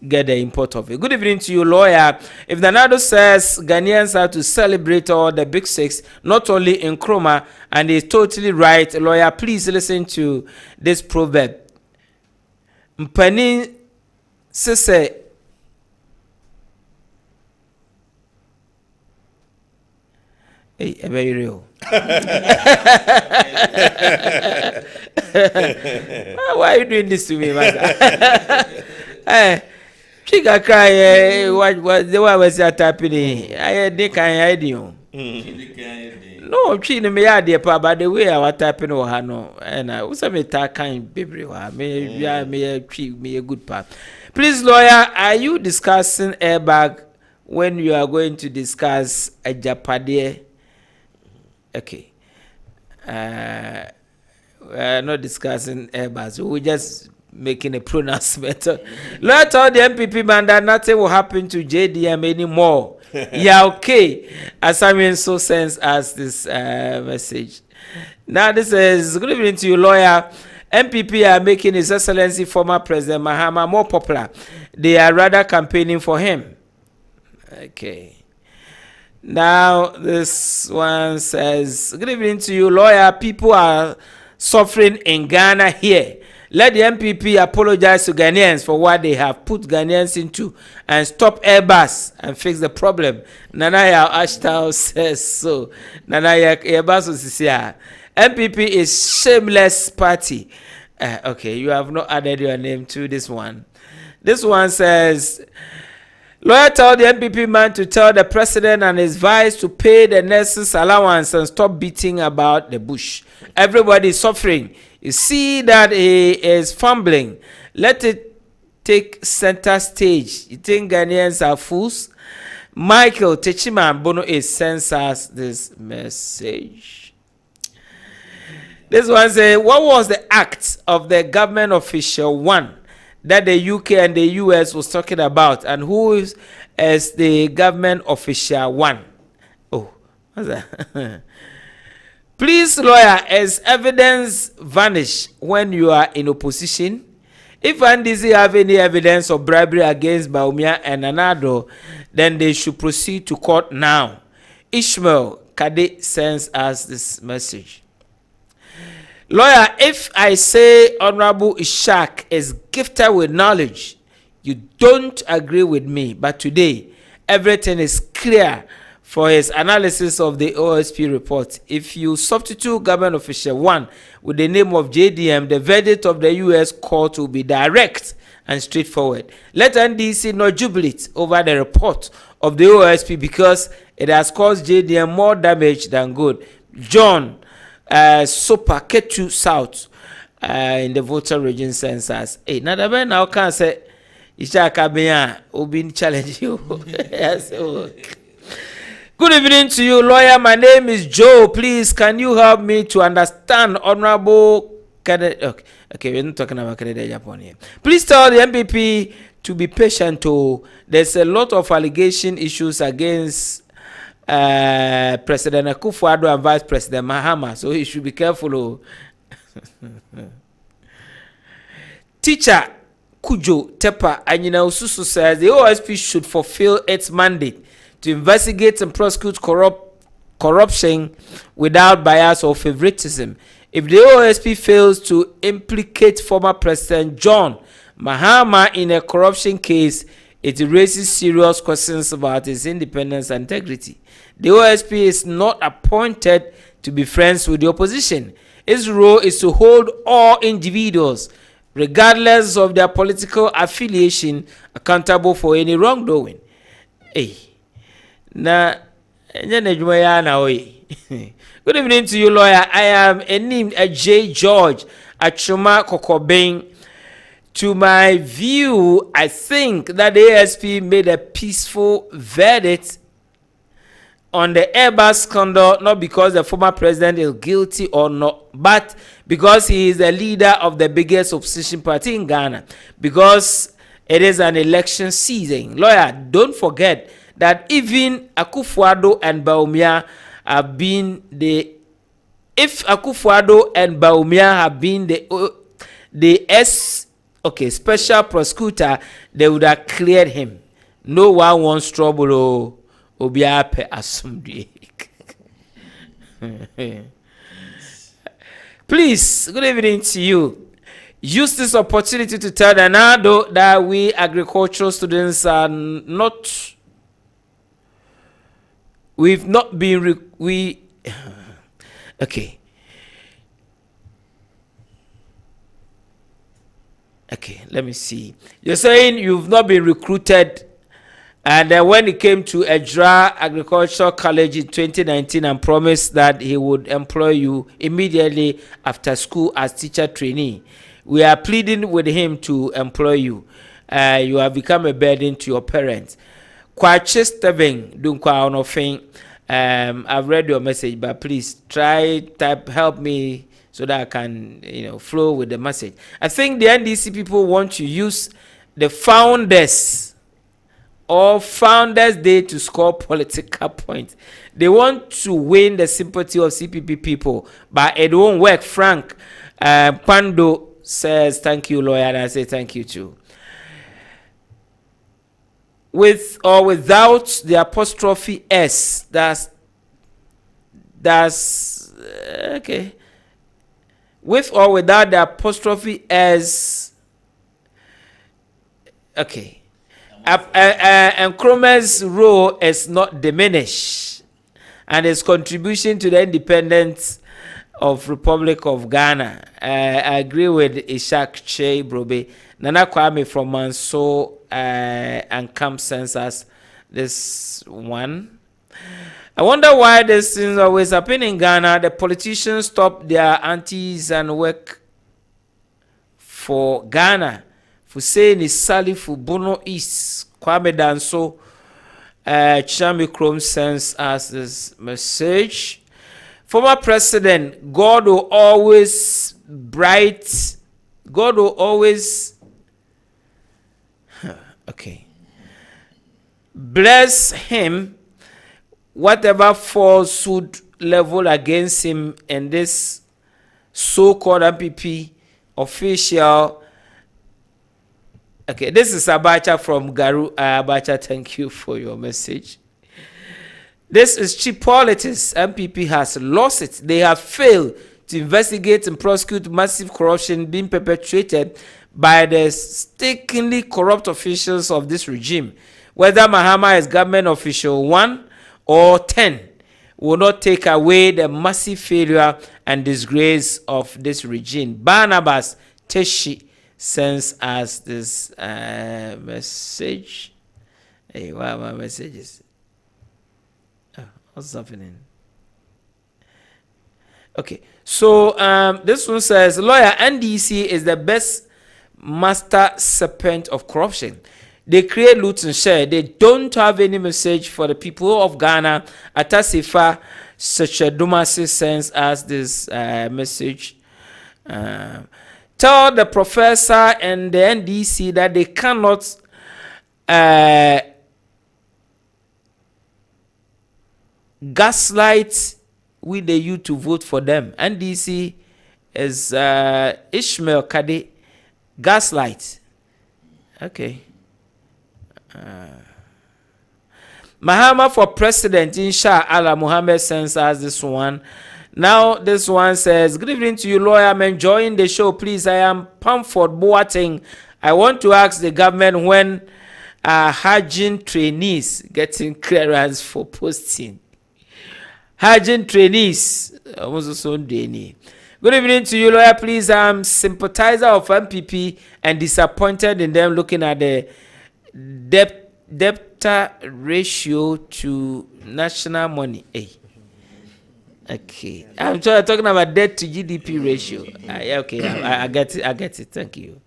get the import of it. Good evening to you, lawyer. If Nanado says Ghanaians have to celebrate all the big six, not only in Nkrumah, and he's totally right, lawyer, please listen to this proverb. Mpani sese hey, very real. Why are you doing this to me, man? Hey, she got cry. What the way was that happening? I think I had you. No, she me ya dear pa, but the way I was tapping or hano, and I was a meta kind baby. Me a good part. Please, lawyer, are you discussing airbag when you are going to discuss a Japade? Okay. We're not discussing airbags. We're just making a pronouncement. Let all the MPP man that nothing will happen to JDM anymore. Yeah, okay. As I mean, so sends us this message. Now, this is good evening to you, lawyer. MPP are making His Excellency former President Mahama more popular. They are rather campaigning for him. Okay. Now, this one says, good evening to you, lawyer. People are suffering in Ghana here. Let the MPP apologize to Ghanaians for what they have put Ghanaians into and stop Airbus and fix the problem. Nanaya Ashtal says so. Nanaya Airbus is here. MPP is shameless party. Okay, you have not added your name to this one. This one says, lawyer told the MPP man to tell the president and his vice to pay the nurses allowance and stop beating about the bush. Everybody is suffering. You see that he is fumbling. Let it take center stage. You think Ghanaians are fools? Michael Techima Bono is sends us this message. This one says, what was the act of the government official one that the UK and the US was talking about, and who is as the government official one? Oh, what's that? Please, lawyer, as evidence vanish when you are in opposition? If NDC have any evidence of bribery against Baumia and Anado, then they should proceed to court now. Ishmael Kade sends us this message. Lawyer, if I say Honorable Ishak is gifted with knowledge, you don't agree with me. But today, everything is clear for his analysis of the OSP report. If you substitute government official one with the name of JDM, the verdict of the US court will be direct and straightforward. Let NDC not jubilate over the report of the OSP because it has caused JDM more damage than good. John Sopa Ketu South in the voter region census. Hey, now the man now can say Ishaka Benya will be challenge you. Yes. Good evening to you, lawyer. My name is Joe. Please, can you help me to understand Honorable Kennedy? Okay, we're not talking about Kennedy Japan here. Please tell the MPP to be patient. There's a lot of allegation issues against President Akufo-Addo and Vice President Mahama, so he should be careful. Teacher Kujo Tepa Anyina Ususu says the OSP should fulfill its mandate to investigate and prosecute corruption without bias or favoritism. If the OSP fails to implicate former President John Mahama in a corruption case, it raises serious questions about his independence and integrity. The OSP is not appointed to be friends with the opposition. Its role is to hold all individuals, regardless of their political affiliation, accountable for any wrongdoing. Hey. Na good evening to you, lawyer. I am named J. George Achuma Kokobeng. To my view, I think that the ASP made a peaceful verdict on the Airbus scandal, not because the former president is guilty or not, but because he is the leader of the biggest opposition party in Ghana, because it is an election season. Lawyer, don't forget that even Akufo-Addo and Baumia have been the if Akufo-Addo and Bawumia have been the special prosecutor, they would have cleared him. No one wants trouble. Obiape asumdue. Please, good evening to you. Use this opportunity to tell the NADO that we agricultural students are not. We've not been. Okay. Okay, let me see. You're saying you've not been recruited, and then when it came to Ejra Agricultural College in 2019 and promised that he would employ you immediately after school as teacher trainee. We are pleading with him to employ you. You have become a burden to your parents. Kessben Dankwa, I've read your message, but please help me so that I can, flow with the message. I think the NDC people want to use the Founders Day to score political points. They want to win the sympathy of CPP people, but it won't work. Frank Pando says thank you, lawyer, and I say thank you too. With or without the apostrophe S, that's okay. With or without the apostrophe S, okay. And Nkrumah's role is not diminished, and his contribution to the independence of Republic of Ghana. I agree with Ishak Che Brobe. Nana Kwame from Manso and Camp Census. This one. I wonder why this things always happen in Ghana. The politicians stop their aunties and work for Ghana. For saying is Sally for Bono East. Kwame Danso Chami Chrome sends us this message. Former President, God will always okay. Bless him. Whatever falsehood level against him and this so-called MPP official. Okay, this is Abacha from Garu. Abacha, thank you for your message. This is cheap politics. MPP has lost it. They have failed to investigate and prosecute massive corruption being perpetrated by the stinkingly corrupt officials of this regime. Whether Mahama is government official 1 or 10 will not take away the massive failure and disgrace of this regime. Barnabas Teshi sends us this message. Hey, what are my messages? What's happening? Okay, so this one says, lawyer, NDC is the best master serpent of corruption. They create loot and share. They don't have any message for the people of Ghana. Atasifa Sechedumasi sends us this message. Tell the professor and the NDC that they cannot gaslight with the youth to vote for them. NDC is Ishmael Kade. Gaslight. Okay. Mahama for president, Inshallah. Muhammad sends us this one. Now this one says, good evening to you, lawyer. I'm enjoying the show. Please, I am Pamford Boateng. I want to ask the government when Hajin trainees getting clearance for posting. Hajin trainees. Good evening to you, lawyer. Please, I'm sympathizer of MPP and disappointed in them looking at the debtor ratio to national money. Hey. Okay. I'm talking about debt to GDP ratio. Okay, I get it. Thank you.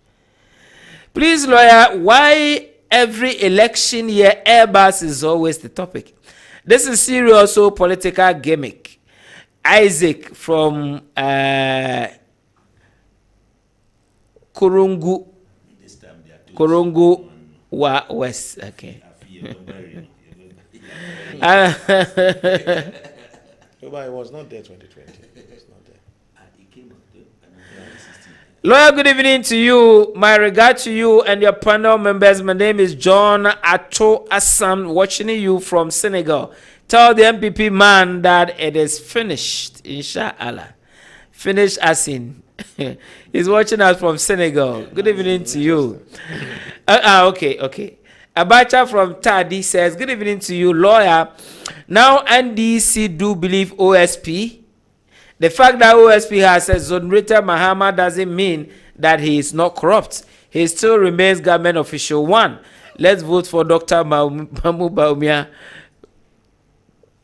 Please, lawyer, why every election year Airbus is always the topic? This is serious political gimmick. Isaac from Kurungu West. Okay. But it was not there 2020. It was not Lawyer, good evening to you. My regard to you and your panel members. My name is John Ato Assam, watching you from Senegal. Tell the MPP man that it is finished, inshallah. Finished as in. He's watching us from Senegal. Good evening to you. Okay. Abacha from Tadi says, good evening to you, lawyer. Now NDC do believe OSP. The fact that OSP has exonerated Mahama doesn't mean that he is not corrupt. He still remains government official one. Let's vote for Dr. Mahmoud Bawumia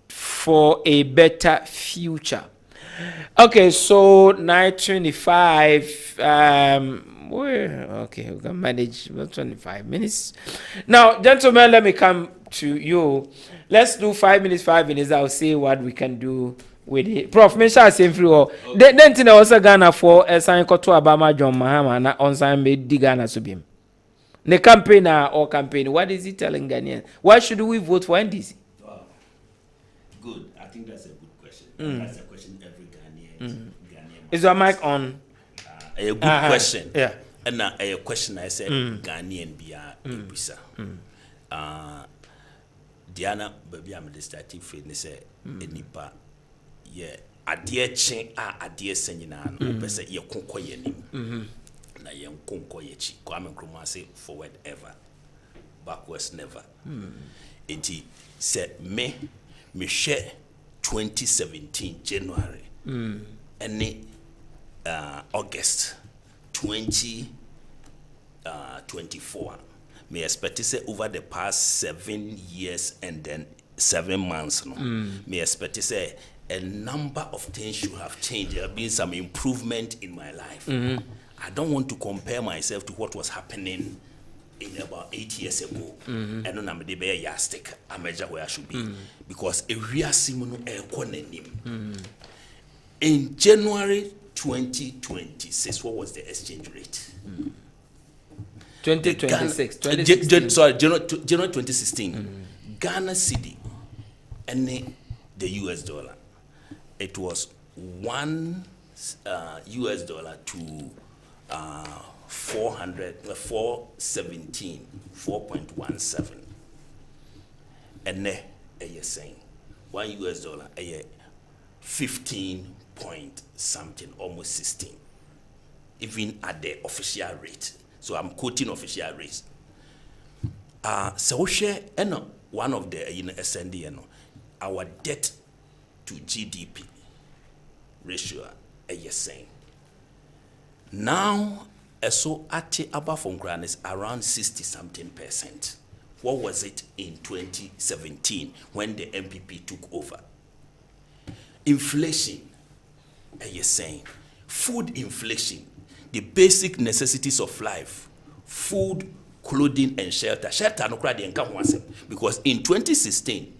for a better future. Okay, so 9:25. Okay, we can manage about 25 minutes. Now, gentlemen, let me come to you. Let's do 5 minutes, 5 minutes. I'll see what we can do with it. Prof, me shall say free all. Then thing also Ghana for a sign to Obama John Mahama na on sign made the Ghana subim. The campaigner or campaign, what is he telling Ghanaians? Why should we vote for NDC? Good. I think that's a good question. That's a question every Ghanaian. Is your mic on? A good question. Yeah. And a question I said Ghanaian biya ebisa. Diana baby I'm the starting field say enipa yeah adie chen adie senyina no pese ye konko ye nim na ye konko ye chi Kwame Nkrumah say forward ever backwards never enti say me share 2017 January and August 2024 me expect to say over the past 7 years and then 7 months no me expect to say a number of things should have changed. There have been some improvement in my life. I don't want to compare myself to what was happening in about 8 years ago. And then I'm the bear yastic. I measure where I should be because a real simono in January 2026, what was the exchange rate? 2026. January 2016. Ghana cedi and the US dollar. It was $1 US to 417. And you're saying $1 US a 15 point something, almost 16, even at the official rate. So I'm quoting official rates. So share one of the SND, our debt to GDP ratio, you're saying. Now, so at above from grand is around 60 something %. What was it in 2017 when the MPP took over? Inflation, you're saying. Food inflation, the basic necessities of life, food, clothing, and shelter. Shelter no crowd and come once because in 2016,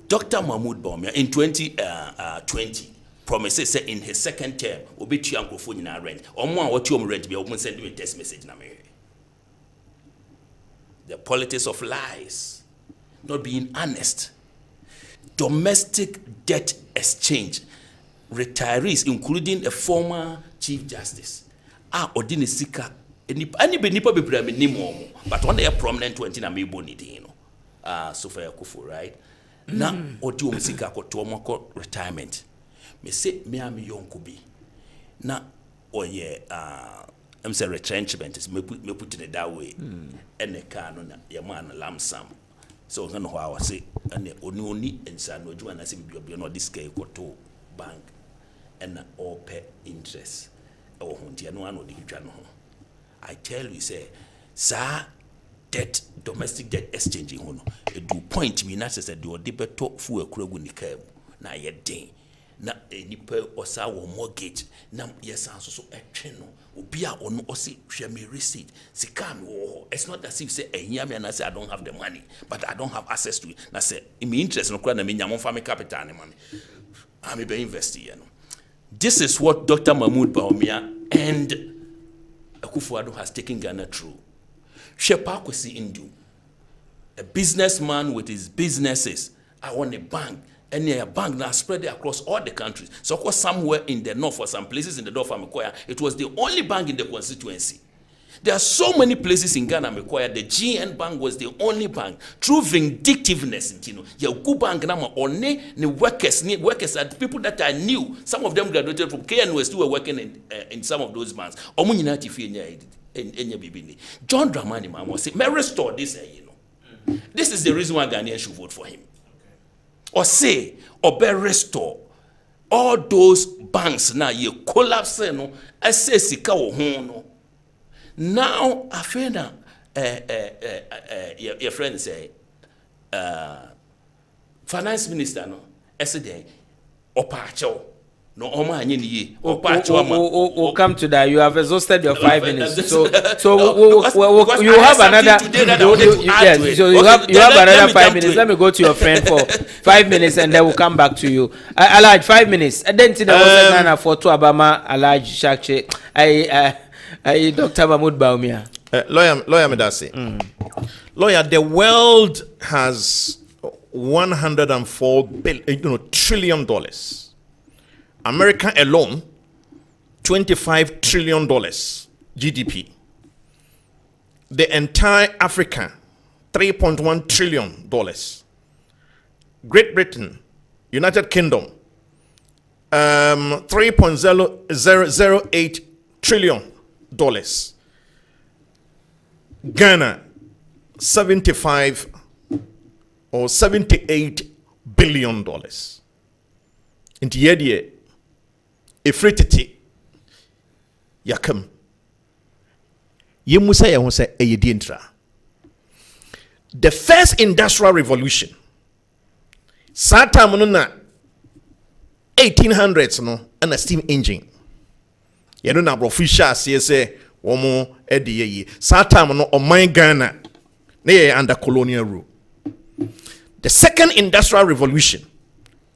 Dr. Mahmoud Bawumia in 2020 promises say in his second term will be to uncle phone in our rent. Or more what you rent be open send me a text message na me. The politics of lies, not being honest. Domestic debt exchange. Retirees, including a former Chief Justice, ordinary sika. Any nipa be nimo, but one day prominent 20 na me boniti, so for Kufu, right? Na odi sika ko to retirement. Me say me am yonko bi. Na oye I'm say retrenchment is me put in it that way. And the car no na your man lam sam. So no how I say and oni ensa no ju anase bi no this guy ko to bank and all pay interest. Oh huntia no ano di twa no. I tell you, say, sir, debt, domestic debt exchanging, it do point me, not as a do a deeper talk for a crowd in the curb. Now, yet day, not a nipper or sour mortgage. Now, yes, I'm so a channel, will be out on or see, share me receipt. See, come, it's not as if say, a yammy and I say, I don't have the money, but I don't have access to it. I say, in me interest, no crowd, I mean, I'm family capital, money. I'm a investor, This is what Dr. Mahmoud Bawumia and Akufo-Addo has taken Ghana through. Shepa Kwesi Indu, a businessman with his businesses. I want a bank. and a bank now spread it across all the countries. So of course somewhere in the north or some places in the north of Amekoya, it was the only bank in the constituency. There are so many places in Ghana, Amekoya, the GN Bank was the only bank. Through vindictiveness, you know, your good bank now only the workers are the people that I knew. Some of them graduated from KNUS who were working in some of those banks. John Dramani Mama say, may restore this, you know. This is the reason why Ghanaians should vote for him. Or say, or be restore all those banks now you collapse, no, I say sika wo ho no. Now afena your friend say finance minister no esede opacho no oma anye ni opacho ama we'll come to that. You have exhausted your 5 minutes, so you have another another 5 minutes. Let me go to your friend for 5 minutes and then we'll come back to you. Alaj, 5 minutes. And then there was Nana for to Abama Alaj Shakche. I Dr. Mahmoud Baumia. Lawyer Medasi. Lawyer, the world has $104 trillion. America alone, $25 trillion GDP. The entire Africa, $3.1 trillion. Great Britain, United Kingdom, $3.008 trillion. Ghana, 75 or $78 billion. In the year, Efrititi, Yakam, Yemusa Yahose Eyedintra. The first industrial revolution, Satamununa 1800s, no, and a steam engine. You know, official say, Womo Eddie, Satam no or my Ghana, they under colonial rule. The second industrial revolution,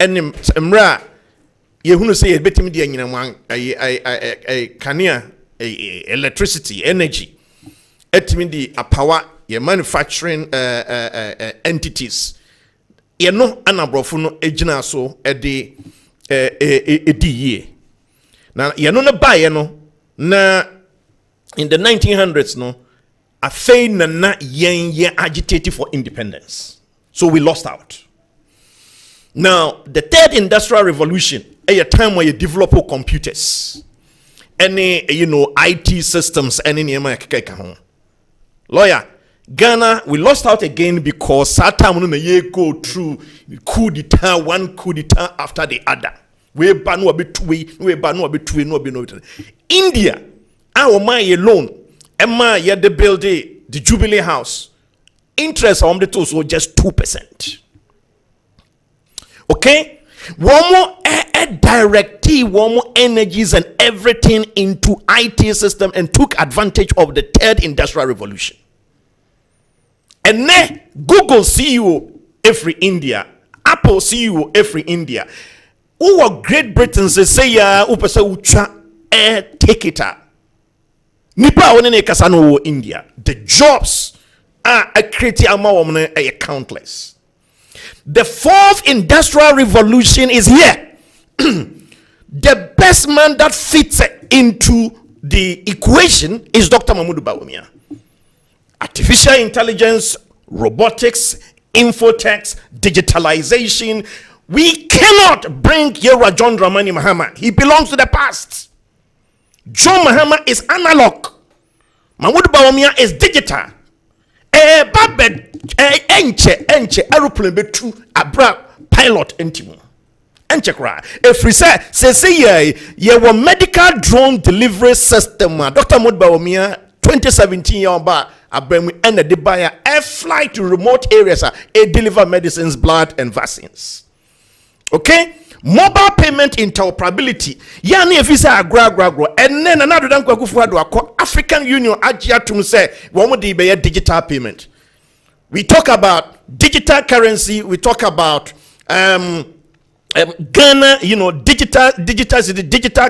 and Mra, you who say a bit median among a cania, electricity, energy, etmidi a power, your manufacturing entities. You know, anabrofuno ejina so a day a year. Now, you know, buy na in the 1900s, no, a fei na yen agitated for independence. So we lost out. Now, the third industrial revolution, a time where you develop computers, any, you know, IT systems, any lawyer, Ghana, we lost out again because Satam no go through coup d'etat, one coup d'etat after the other. India, our money alone, Emma ye de build the Jubilee House. Interest on the two so just 2%. Okay? One more directive, one more energies and everything into IT system and took advantage of the third industrial revolution. And then Google CEO every India, Apple CEO every India. Who are Great Britain say ya upasa ucha take it up. Nipa onene kasano India. The jobs are a creative amount of countless. The fourth industrial revolution is here. The best man that fits into the equation is Dr. Mahmoud Bawumia. Artificial intelligence, robotics, infotech, digitalization. We cannot bring Yera John Dramani Mahama. He belongs to the past. John Mahama is analog. Mahmoud Bawumia is digital. Enche aeroplane betu abra pilot entimu. Enche kra. If we say ye were medical drone delivery system. Dr. Mahmoud Bawumia 2017 year ba abremu and the buyer air flight to remote areas deliver medicines, blood and vaccines. Okay, mobile payment interoperability. Yani if you say agro, and then another than African Union ajia to say one be digital payment. We talk about digital currency. We talk about Ghana, digital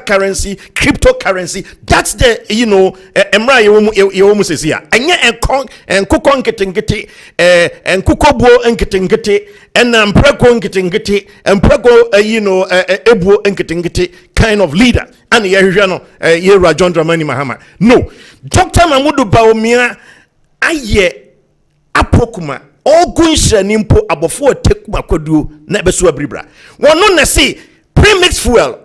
currency, cryptocurrency. That's the, emra you says here. And kukon getting and kukobo and getting and prego getting and prego, ebu and getting kind of leader. And Yera John Dramani Mahama. No, Dr. Mahmoud Bawumia, aye, apokuma. All gunsha nimpo abofo take makodu na beso abribra wono na say premix fuel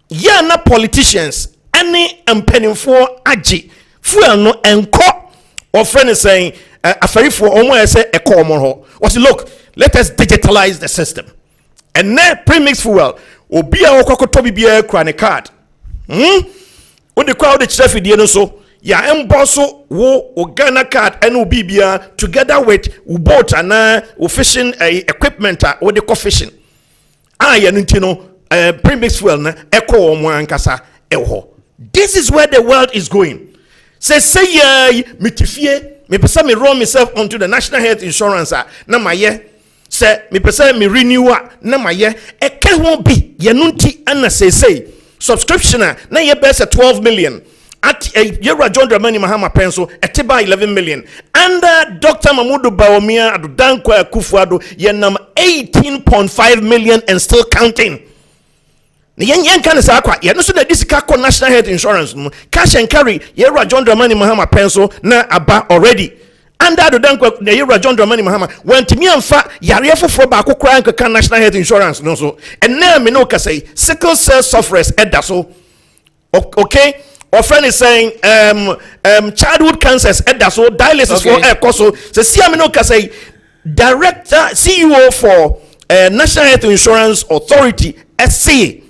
ya na politicians any empanimfo agi fuel no enko or friend is saying afarifo omo ese eko omo ho was look let us digitalize the system and na premix fuel obi a okokoto bibia kra ne card wo de kwa wo de chefidie no so ya emboso wo Ghana card and ubibia together with boat and fishing equipment wo de co fishing ya ntino premix fuel na echo omo ankasa eho. This is where the world is going. Say mitifie me pesa me roll myself onto the national health insurance na maye say me pesa me renew na maye eke ho bi ye nunti ana say subscription na ye best 12 million at Yera John Dramani Mahama pencil etiba 11 million under Dr. Mahmoud Bawumia Dankwa Kufuado yenam 18.5 million and still counting. Yen kan say akwa ye no so that this car national health insurance cash and carry Yera John Dramani Mahama pencil na aba already under the Dankwa Yera John Dramani Mahama when timi amfa yare foforo ba akokora nka national health insurance no so and na me no ka say sickle cell sufferers edaso okay. Our friend is saying childhood cancers so dialysis for air so see amino ka say director CEO for National Health Insurance Authority SC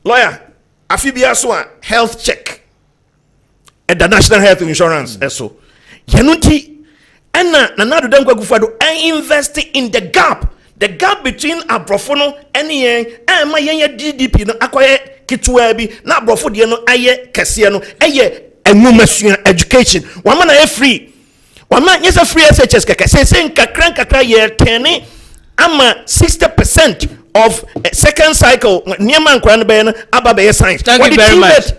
lawyer afibia so health check at the National Health Insurance so yenuti enna nanado Dankwa Kufuado invest in the gap between abrofono and yen and my GDP no akoye kitwa bi na abrofo de no aye kese no eye enumasuan education wama na free wama nyesa free SHS keke sen kakra ye 10 ama 60% of second cycle niema nkwa no be no aba be science. Thank you very much.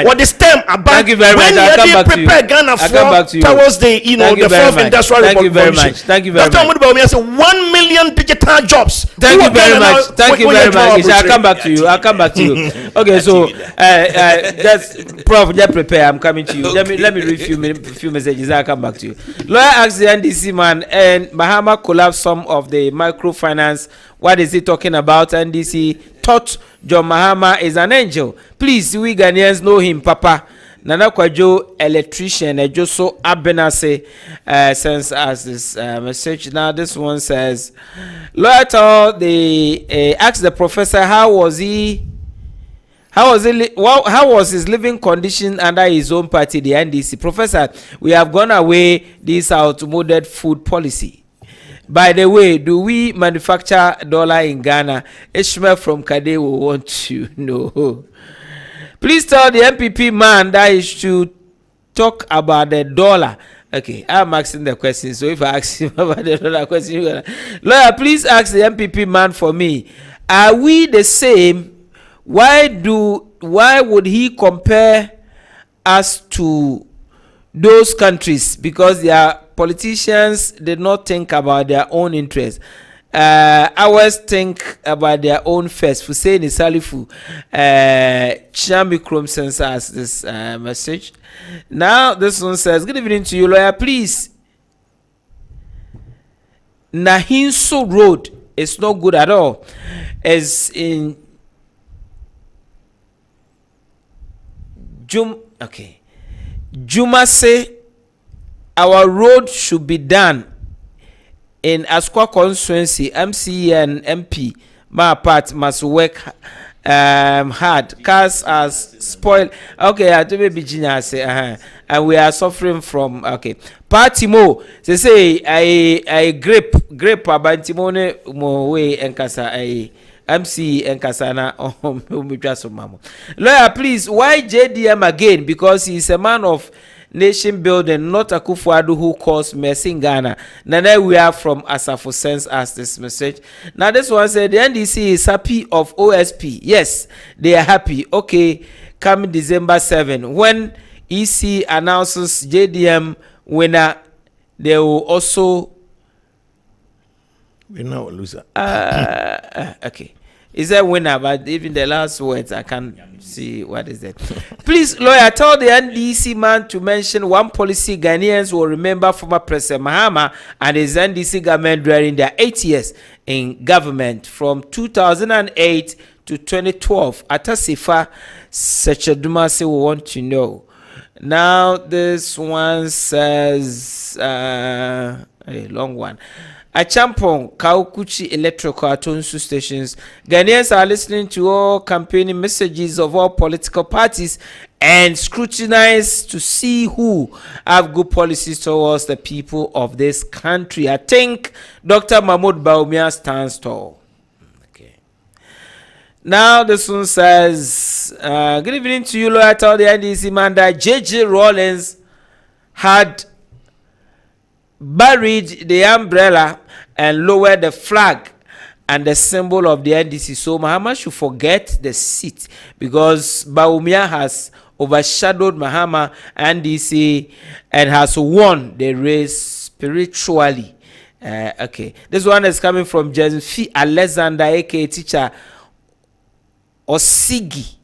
What the STEM about? Thank you very much. I'll come back to you. Towards the the fourth industrial revolution. Thank you very much. Dr. Mahmoud Bawumia said 1 million digital jobs. Thank you very much. I'll come back to you. Okay, so just Prof, just prepare. I'm coming to you. Let me read few messages. I'll come back to you. Lawyer asked the NDC man, and Mahama collapsed some of the microfinance. What is he talking about? NDC thought John Mahama is an angel. Please, we Ghanaians know him, Papa. Nana Kwajo, electrician, Ejoso Abenase, sends us this message. Now, this one says, lawyer told asked the professor how was his living condition under his own party, the NDC. Professor, we have gone away this outmoded food policy. By the way, do we manufacture dollar in Ghana? Ishmael from Kade will want to know. Please tell the MPP man that he should talk about the dollar. Okay, I'm asking the question. So if I ask him about the dollar question, lawyer, please ask the MPP man for me. Are we the same? Why would he compare us to those countries? Because they are politicians did not think about their own interests. Ours think about their own first. Hussein Salifu, Chami Krom sends us this message. Now this one says, good evening to you, lawyer. Please, Nahinso Road is not good at all. As in Jumase, our road should be done in Asqua constituency. MC and MP, my part must work hard. Cars are spoiled. Okay, I do be genius. And we are suffering from party mo. They say I grape abantimone mo way and kasa MC and Kasana mamo. Lawyer, please, why JDM again? Because he's a man of nation building, not Akufo-Addo who caused mercy in Ghana. Nana, we are from Asafo sends us this message. Now this one said the NDC is happy of OSP. Yes, they are happy. Okay, coming December 7, when EC announces JDM winner, they will also winner or loser. Okay. Is that winner? But even the last words, I can't see what is that. Please, lawyer, tell the NDC man to mention one policy Ghanaians will remember former President Mahama and his NDC government during their 8 years in government from 2008 to 2012. Atasifa Sechedumase will want to know. Now, this one says, a long one. Achampong, Kaukuchi Electrical Atonsu stations. Ghanaians are listening to all campaigning messages of all political parties and scrutinize to see who have good policies towards the people of this country. I think Dr. Mahmoud Bawumia stands tall. Okay. Now this one says, good evening to you, lawyer. Tell the NDC man that J.J. Rawlings had buried the umbrella and lowered the flag and the symbol of the NDC. So Mahama should forget the seat because Bawumia has overshadowed Mahama and NDC and has won the race spiritually. Okay, this one is coming from Jenfi Alexander, aka teacher Osigi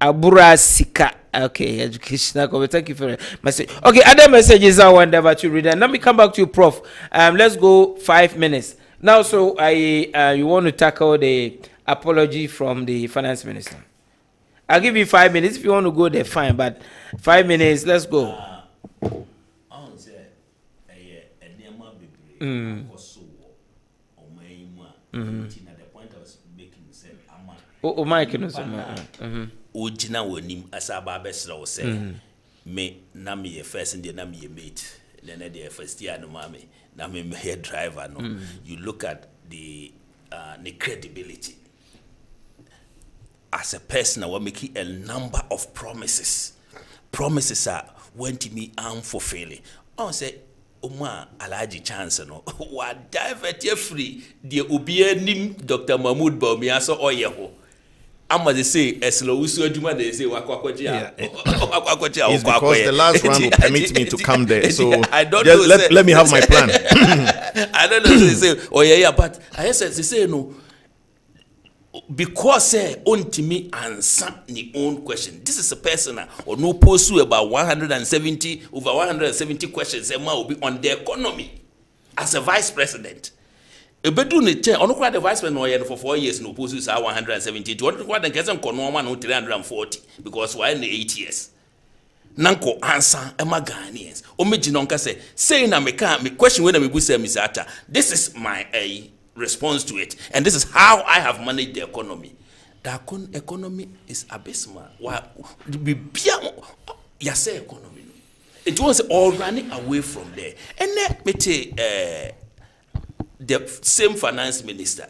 Abura Sika. Okay, educational comment. Thank you for the message. Okay, other messages I want to read. And let me come back to you, Prof. Let's go 5 minutes. Now, so you want to tackle the apology from the finance minister. I'll give you 5 minutes. If you want to go there, fine. But 5 minutes, let's go. Oh, Mike, Ojina wonim asaba besra wo say me na me first and na me mate then the first year no mama na me head driver no you look at the credibility as a person I want make a number of promises are when to me unfulfilling on say Oma alaji chance no wa divert you free the obia nim Dr. Mahmoud Bawumia so oyeho Amma they say Eslo Usu Aduma they say Wakwakoja. It's because the last round will permit me to come there. So I don't know. Let me have my plan. I don't know. They say, oh yeah, but I said they say no. Because only me answer the own question. This is a person or no post about over 170 questions. Emma will be on the economy as a vice president. Ebedu ne chen ono kwa the vice president no yen for 4 years no post is 170 to ono kwa the kesen kono ma no 340 because why in 8 years nanko answer ema Ghanaians o meji no nka say na me question when me busa me sata this is my response to it and this is how I have managed the economy. The economy is abysmal. Why be ya say economy it was all running away from there and let me take the same finance minister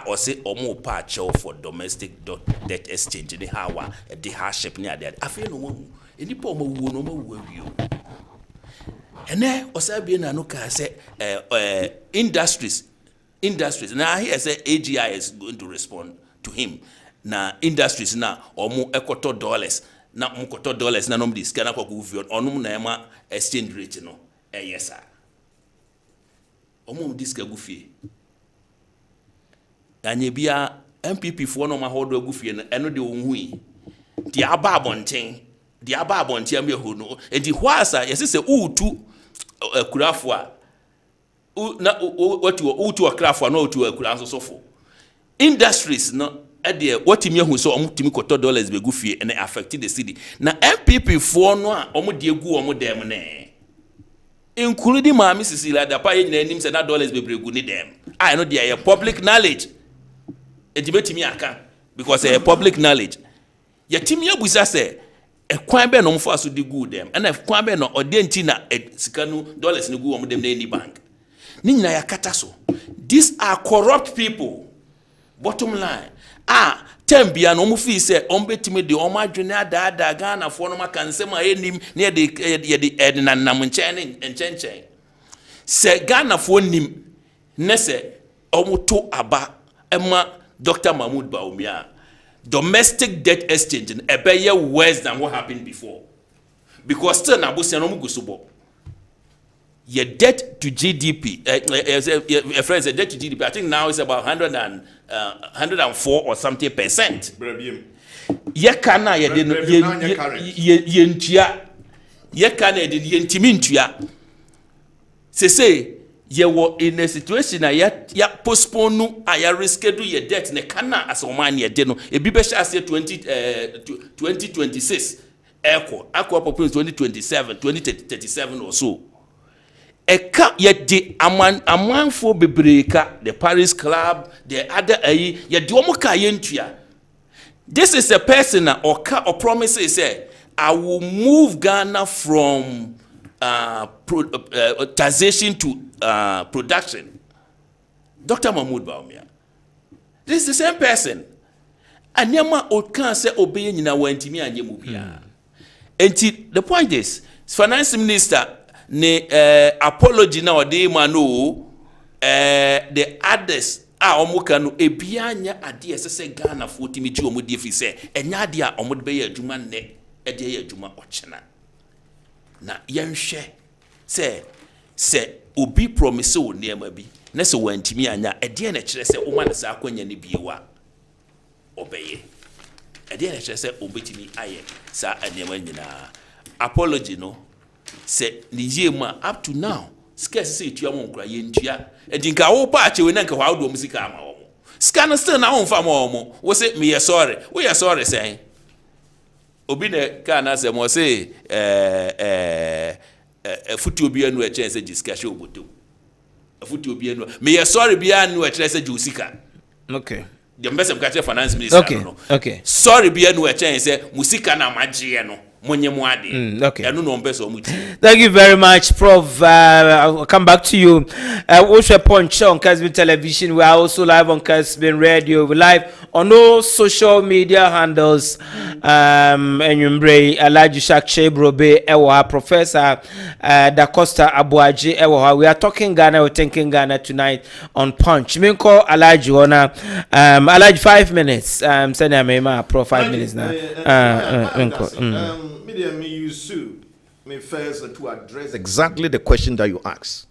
or say omo patch for domestic debt exchange ni hawa the hardship ni ade afi no wu eni pa omo wu no omo wu awie ene osabi na no ka say industries now here say AGI is going to respond to him na industries na omo ekoto dollars na mkoto dollars na nom dis kana kwa ku onum na ema exchange rate no yes sir omo diska gufie anye bia MPP fo no ma hodo gufie no eno de onhui di aba abonten am yehu no edi hwasa yesi se utu kurafo a na utu akrafo na utu akura nsosofo industries no ede watimi ehu so omo timi koto dollars be gufie and affect the city na MPP fo no a omo de egu omo dem ne including Mami Cecilia, the pay name said that dollars be bregu them. I know they are public knowledge. Ejibeti mi aka because public knowledge. Ya timi ya busa say e kwan be no mfa so di good them. And if kwan be no odenti na sikanu dollars ni gu omo dem na any bank. Ni nyina ya kata so. These are corrupt people. bottom line term bia no mo fi say on betimi de o ma dwene ada Ghana fo no maka nsem a enim na ye de nanam nchen se Ghana fo nim ne se omoto aba ema Dr. Mahmoud Bawumia domestic debt exchange ebeye worse than what happened before, because still na bo se no mo gusubo your debt to GDP friends debt to GDP I think now is about 104 or something percent. Ye kana ye de ye ntua ye kana ye de ye ntimi ntua say ye were in a situation ya postpone no ya reschedule your debt ne kana as o man ye de no e bi be sha say 2026 akwa population 2027 2037 or so. Eka yet the amanfo bebreka the Paris Club the other yet the omoka yentua. This is a person or promises say I will move Ghana from taxation to production. Dr. Mahmoud Bawumia. This is the same person. Anyama okan say obey nyina wantimi anye mu bia. And the point is, finance minister ne apology na ode ma no the others omuka no ebia nya ade esese Ghana fo timi ti omudi fi se enya ade a omode be ya adwuma ne ede ya adwuma ochena na yenhwe se obi promise o niam bi na se wantimi anya ede na kire se o ma na sa akwanya ne biewa obeye ede na kire se obetimi aye sa aniam nyina apology no say nijema up to now scarce say tuya mo nkura yentua edinka wo pa achewe na nka wa do musika ama wo scan still na won fa mo wo say me sorry we are sorry say obi ne ka na say mo say futu obi anu e chen say discussion oboto futu obi anu me sorry bi anu e chen say jusika. Okay, the best of finance minister. Okay. Sorry be anu e chen say musika na magye no. Okay. Thank you very much, Prof. I'll come back to you. Also, Punch on Kessben Television. We are also live on Kessben Radio. We're live on all social media handles. Enyumbre Alhaji Shakche Brobe Ewa, Professor Da Costa Abuaji Ewa. We are talking Ghana. We're thinking Ghana tonight on Punch. Minko Alhaji Ona. Alhaji 5 minutes. Send me Prof 5 minutes now. Media me use me first to address exactly the question that you asked.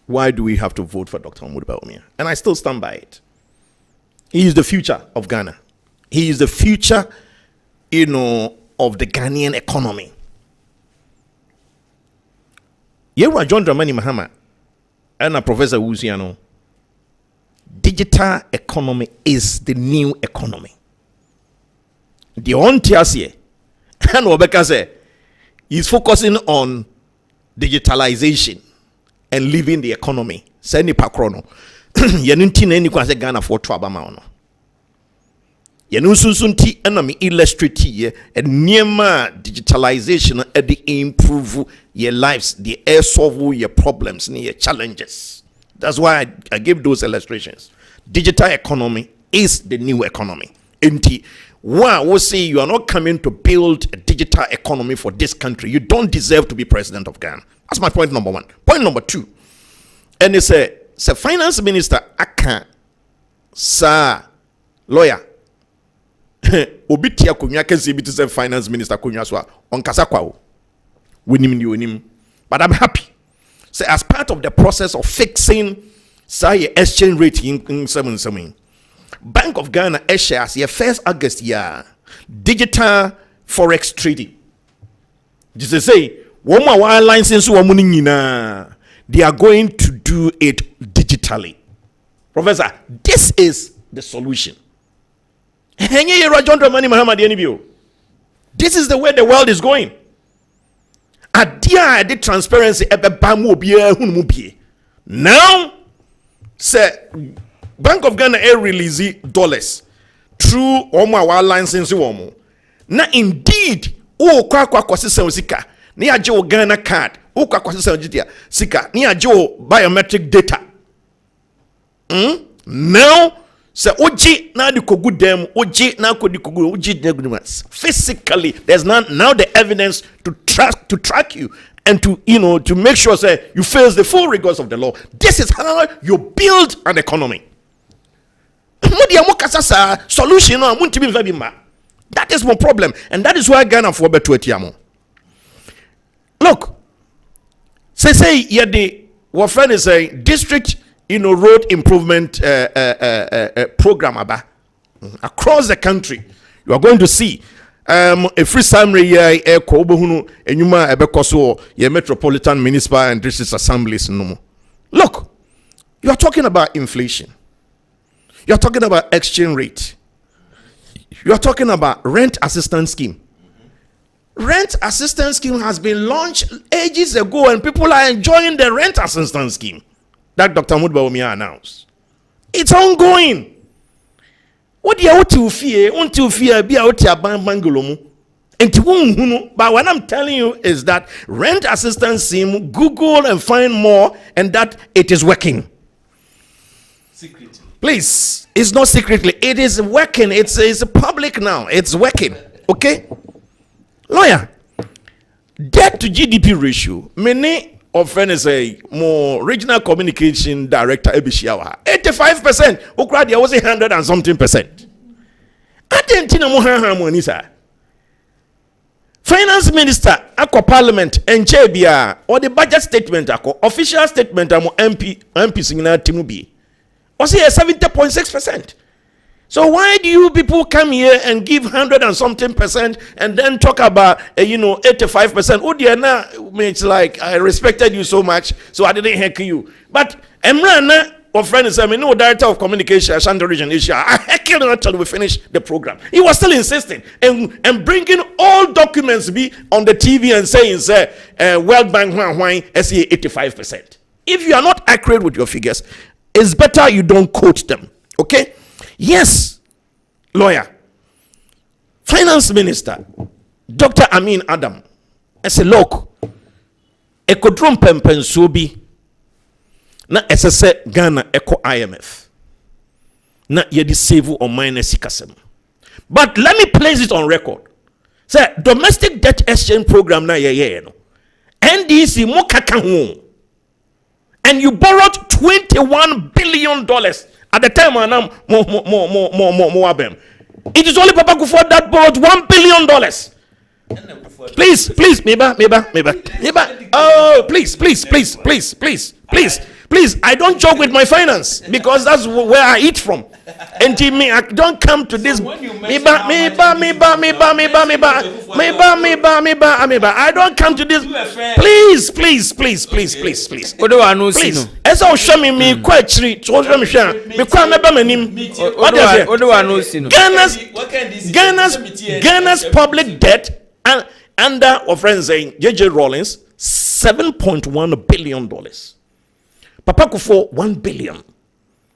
Why do we have to vote for Dr. Mahmoud Bawumia? And I still stand by it. He is the future of Ghana. He is the future, of the Ghanaian economy. Yewa John Dramani Mahama and Professor Owusu, digital economy is the new economy. The ontiasie and Obeka say he's focusing on digitalization and leaving the economy. Send pakrono. Yanunti na ni kwa se Ghana for twabama ono. Yanusunsunti enami illustrate ye and niema digitalization and the improve your lives, the air solve your problems, your challenges. That's why I gave those illustrations. Digital economy is the new economy. One will say you are not coming to build a digital economy for this country. You don't deserve to be president of Ghana. That's my point number one. Point number two. And it's a finance minister, Aka, sa lawyer. Obitia kunya kesi biti se finance minister kunya swa on kasa kwa winim. But I'm happy. So as part of the process of fixing say exchange rate in 7 Bank of Ghana shares your 1st August year digital forex trading. Just to say, one more license they are going to do it digitally. Professor, this is the solution. This is the way the world is going. The transparency now say Bank of Ghana release dollars through our license womo. Na indeed, kwa kwasisa sika. Ni ajo Ghana card. Kwa kwasisa sika. Ni ajo biometric data. Now So oji na di kogu dem, oji na ko di kogu, oji physically. There's not now the evidence to track you and to to make sure say you face the full rigors of the law. This is how you build an economy. Solution that is one problem, and that is why Ghana for better etiamo. Look, say yedi what friend is a district road improvement program across the country. You are going to see a free summary here your metropolitan, municipal and district assemblies. Look, you are talking about inflation. You are talking about exchange rate. You are talking about rent assistance scheme. Rent assistance scheme has been launched ages ago, and people are enjoying the rent assistance scheme that Dr. Mudbawumia announced. It's ongoing. What do you fear? Be out here bangalomu. But what I'm telling you is that rent assistance scheme, Google and find more, and that it is working. Secretly. Please, it's not secretly. It is working. It's public now. It's working. Okay? Lawyer, debt to GDP ratio. Many of friends say more regional communication director Ebishiawa 85%. Ukradia was 100 and something percent. I didn't know Finance Minister, Ako Parliament, and Chebia, or the budget statement, Ako official statement, MP Signal Timubi, was here 70.6%. So why do you people come here and give 100 and something percent and then talk about 85%? Oh dear, now it's like I respected you so much, so I didn't heck you. But Emrana, or friend is no director of communication, Ashanti Region Asia. I heckled him until we finished the program. He was still insisting and bringing all documents be on the TV and saying, World Bank SE 85%. If you are not accurate with your figures, it's better you don't quote them. Okay? Yes, lawyer, finance minister, Dr. Amin Adam. I say, look, ekodrum pempensobi na SSE Ghana Eco IMF na yedi save or minus sikasem. But let me place it on record. Say domestic debt exchange program na no. NDC mo kaka ho. And you borrowed $21 billion. At the time, it is only Papa Kufuor that borrowed $1 billion. Please, oh, please. I don't joke with my finance because that's where I eat from. And me, I don't come to this. I don't come to this. Please. Please. As I show me quite treat. Ghana's public debt and under of friends saying JJ Rawlings $7.1 billion. Papa Kufuor $1 billion.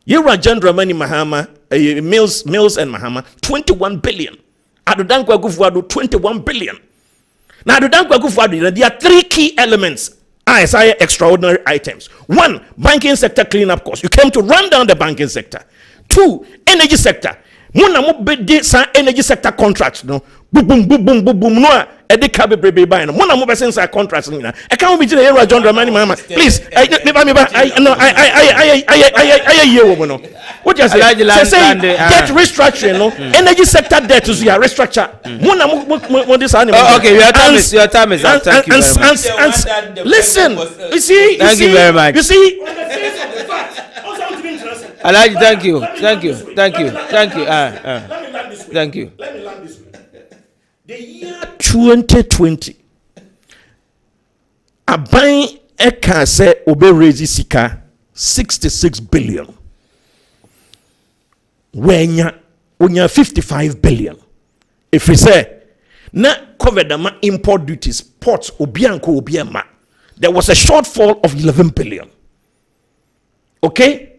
Yera Jandra Mani Mahama, Mills and Mahama, 21 billion. Adudankwa Kufuor, 21 billion. Now, Adudankwa Kufuor, there are three key elements. ISI extraordinary items. One, banking sector cleanup costs. You came to run down the banking sector. Two, energy sector. Muna mo be energy sector contracts. No, boom. No, edi kabe brebe buy. No, muna mo be inside contracts. No, I can't be to the area John Dramani Mama. Please, I what you say? Say get restructuring. No, energy sector debt is your restructure. Muna mo this animal. Okay, your time is up. Thank you very much. Listen, you see. Thank you very much. You see. Alaji, thank you. Thank you. Let me land this way. The year 2020, Aban Eka se obe raise sika 66 billion. Wenya 55 billion. If we say na Kwabena import duties, ports obianko obiama, there was a shortfall of 11 billion. Okay?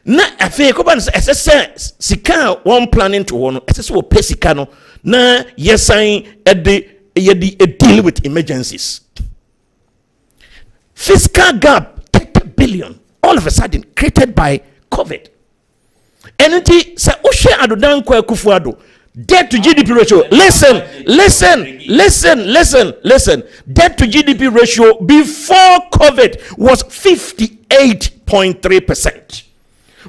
Na afi ko ban ss sika one planning to one ss wo pay sika no na yesan e deal with emergencies. Fiscal gap 30 billion all of a sudden created by COVID. Anything say Oshe Adodankwa Akufo-Addo. Debt to GDP ratio. Listen. Debt to GDP ratio before COVID was 58.3%.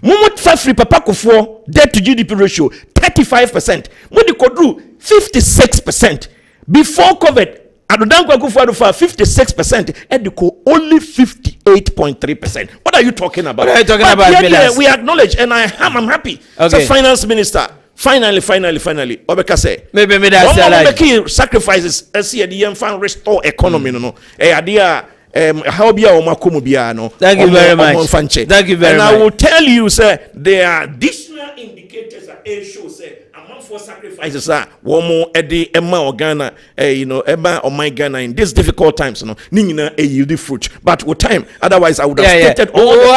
Mumut Fafri Papa Kufuor, debt to GDP ratio 35%. Mudi Kodru 56%. Before COVID, Adodankwa Akufo-Addo for 56%, Ediko only 58.3%. What are you talking about? What are you talking about? We acknowledge, and I'm happy. Okay. So finance minister. Finally, Obeka say. Maybe that's like sacrifices. See the fan restore economy. No. How be our makumu biya no. Thank you very much. Thank you very much. And I will tell you, sir, there are additional indicators that show say among for sacrifices are one more Eddie Emma or Ghana, Emma or my Ghana in these difficult times. No, Nina a yield fruit, but with time, otherwise I would have stated all we'll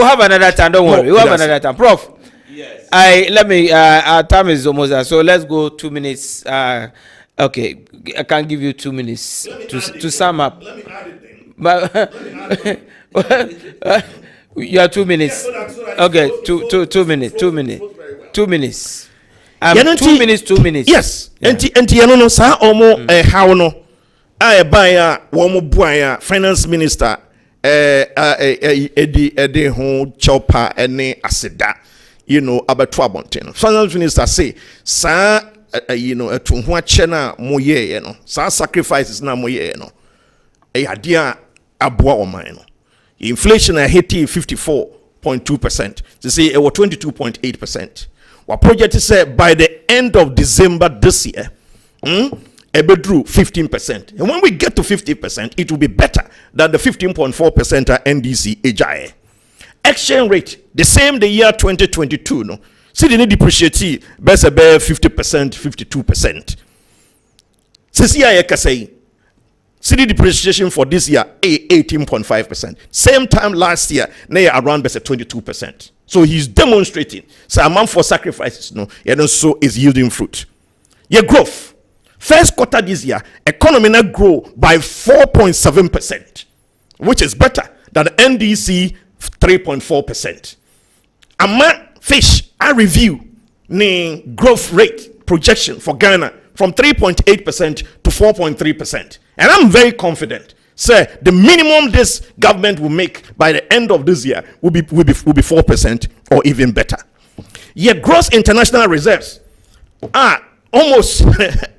have another time. Don't worry, we'll have another time, Prof. Yes. Our time is almost there, so let's go 2 minutes. Okay, I can give you 2 minutes to sum up. Let me add it then. But you are 2 minutes. Okay, 2 minutes. 2 minutes. 2 minutes. 2 minutes. Yes. Enti no sa omo how no. I buy womo buaya finance minister edi ho chopa ene aseda. Abeto abonten. Finance minister say sa etu ho ache na moye no. Sa sacrifices na moye no. Adia aboa oman no. Inflation hit 54.2%. They say it was 22.8%. What project is said by the end of December this year, drew 15%. And when we get to 50%, it will be better than the 15.4% at NDC AJI. Exchange rate, the same the year 2022, no. See the need depreciate best about 50%, 52%. See I can say city depreciation for this year 18.5%. Same time last year, now around 22%. So he's demonstrating. So amount for sacrifices, so is yielding fruit. Your growth. First quarter this year, economy now grow by 4.7%, which is better than the NDC 3.4%. Amount fish, I review the growth rate projection for Ghana from 3.8% to 4.3%. And I'm very confident, sir, the minimum this government will make by the end of this year will be 4% or even better. Yet gross international reserves are almost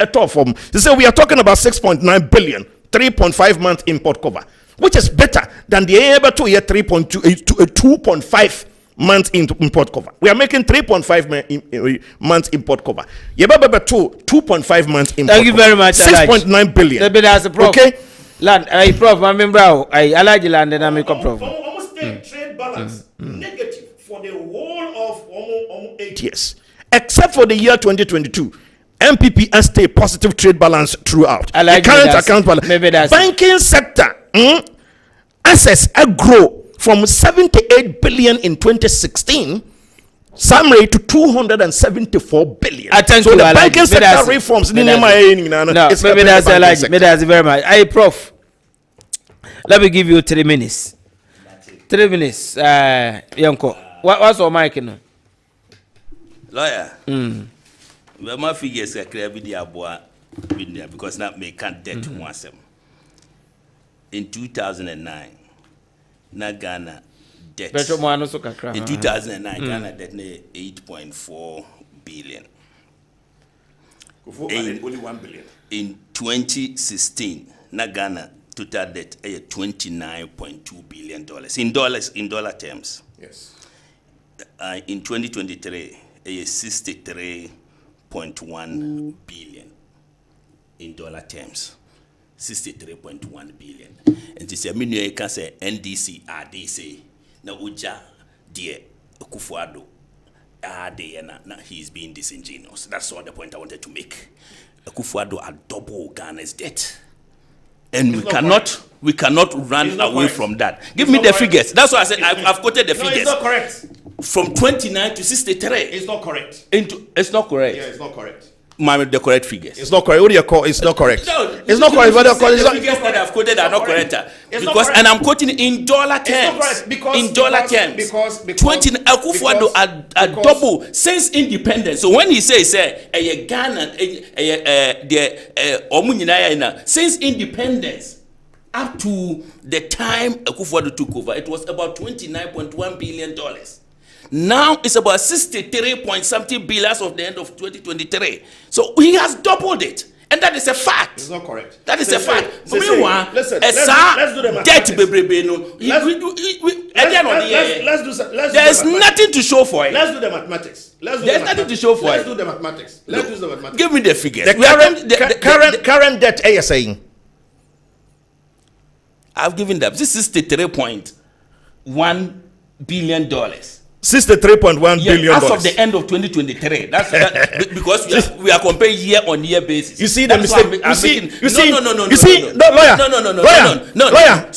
a top form. They say we are talking about 6.9 billion, 3.5 months import cover, which is better than the able to year 2.5 months import cover. We are making 3.5 months import cover. Yeba 2.5 months import. Thank you very much. 6.9 billion. That's a prof. Okay. Land, Prof. I remember I like the land and I make a prof. Almost trade balance negative for the whole of almost 8 years, except for the year 2022. MPP has stayed positive trade balance throughout. I like the current account balance. Maybe that's banking sector assets grow from 78 billion in 2016 summary to 274 billion. So the banking sector reforms. No, maybe that's very much. Hey, Prof. Let me give you 3 minutes. 3 minutes. Yanko. What's our mic? Lawyer. Well, my figures are clear with the aboa because now me can't debt to one. In 2009, na Ghana debt. In 2009, Ghana debt 8.4 billion. Only 1 billion. In 2016, na Ghana total debt $29.2 billion in dollar terms. Yes. In 2023, 63.1 billion in dollar terms. 63.1 billion. And this is you can say NDC they say na uja dear Akufo-Addo na he's being disingenuous. That's all the point I wanted to make. Akufo-Addo are double Ghana's debt. And we cannot run away from that. Give me the figures. That's why I said I've quoted the figures. It's not correct. From 29 to 63. It's not correct. It's not correct. Yeah, it's not correct. the correct figures. It's not correct. What do you call? It's not correct. No, it's not correct. The figures that I've quoted are not correct. Because, and I'm quoting in dollar terms. In dollar terms. Because 20 Akufo-Addo are double since independence. So when he says Ghana, since independence up to the time Akufo-Addo took over, it was about $29.1 billion. Now it's about 63 point something billion as of the end of 2023. So he has doubled it. And that is a fact. It's not correct. That is a fact. Listen, let's do the mathematics. There's nothing to show for it. Let's do the mathematics. There's nothing to show for it. Let's do the mathematics. Let's do the mathematics. Give me the figures. The current debt, are you saying? I've given them. This is $63.1 billion. $63.1 billion. As of the end of 2023. That's because we are comparing year on year basis. You see the mistake. No. Lawyer.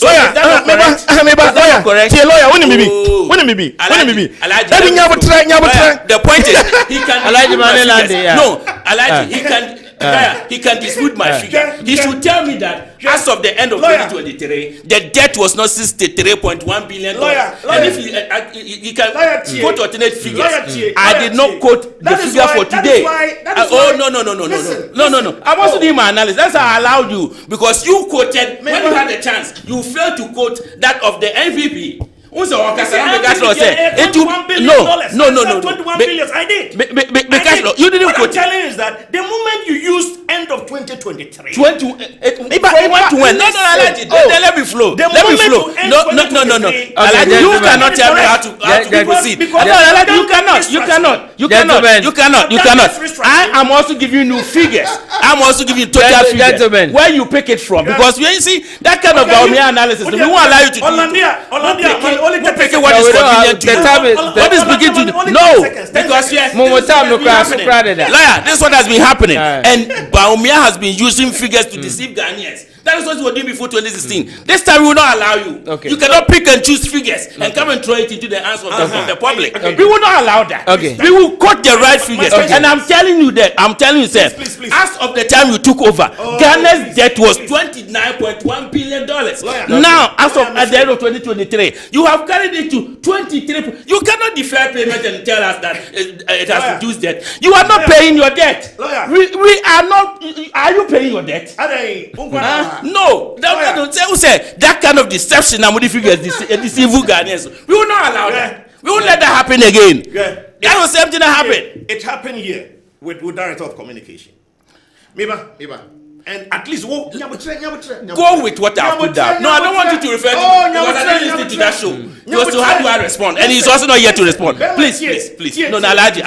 The point is, he can. He can dispute my figure. He should tell me that as of the end of 2023, the debt was not $63.1 billion. And if he can quote alternate figures, I did not quote the figure for today. No. I want to do my analysis. That's how I allowed you, because you quoted when you had the chance. You failed to quote that of the MVP. No. $21 billion. I did. Because you didn't what quote. I'm telling you is that the moment you used end of 2023. Let me flow. No. You cannot tell me how to proceed. You cannot. I am also giving you figures. I'm also giving you total figures. Where you pick it from? Because you see that kind of analysis. We won't allow you to do it. What is convenient to you? What is beginning to do? No, because Lawyer, this is what has been happening, and Bawumia has been using figures to deceive Ghanaians. That is what we were doing before 2016. This time we will not allow you. Okay. You cannot pick and choose figures and come and throw it into the hands of the public. We will not allow that. Okay. We will quote the right figures. And I'm telling you that, sir, please. as of the time you took over, Ghana's debt was $29.1 billion. Now, as of at the end of 2023, you have carried it to 23. You cannot defer payment and tell us that it has reduced debt. You are not paying your debt. We are not. Are you paying your debt? No, that kind of deception and figures deceive Ghanaians. We will not allow that. We won't let that happen again. That was something that happened. It happened here with director of communication. Miba. And at least go with what I put down. No, I don't want you to refer to because I didn't listen to that show. Because how do I respond? And he's also not here to respond. Please. No, Alaji.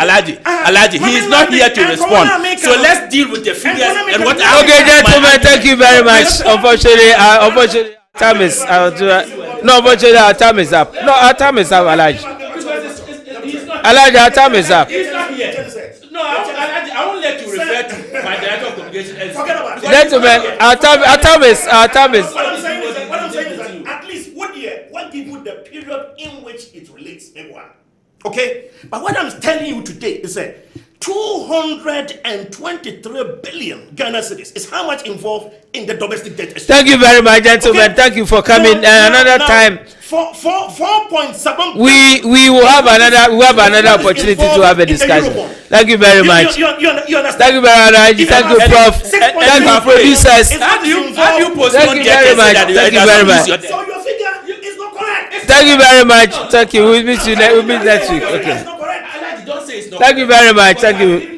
He is not here to respond. So let's deal with the figures and what I. Okay, gentlemen, thank you very much. Unfortunately, time is unfortunately, our time is up. No, our time is up, Alaji. Alaji, our time is up. No, I won't let you refer to my director of communication. Gentlemen, our time is. What I'm saying is that at least what give you the period in which it relates, everyone. Okay? But what I'm telling you today is that 223 billion Ghana cedis is how much involved in the domestic debt. Thank you very much, gentlemen. Okay. Thank you for coming. Another time. 4.7. We will have another opportunity to have a discussion. Thank you very much. You understand? Thank you very much. Thank you, Prof. Thank you, producers. How do you postpone Thank you very much. Thank you very much. So your figure is not correct. Thank you very much. Thank you. We'll meet next week. Okay. Don't say it's not. Thank you very much. Thank you.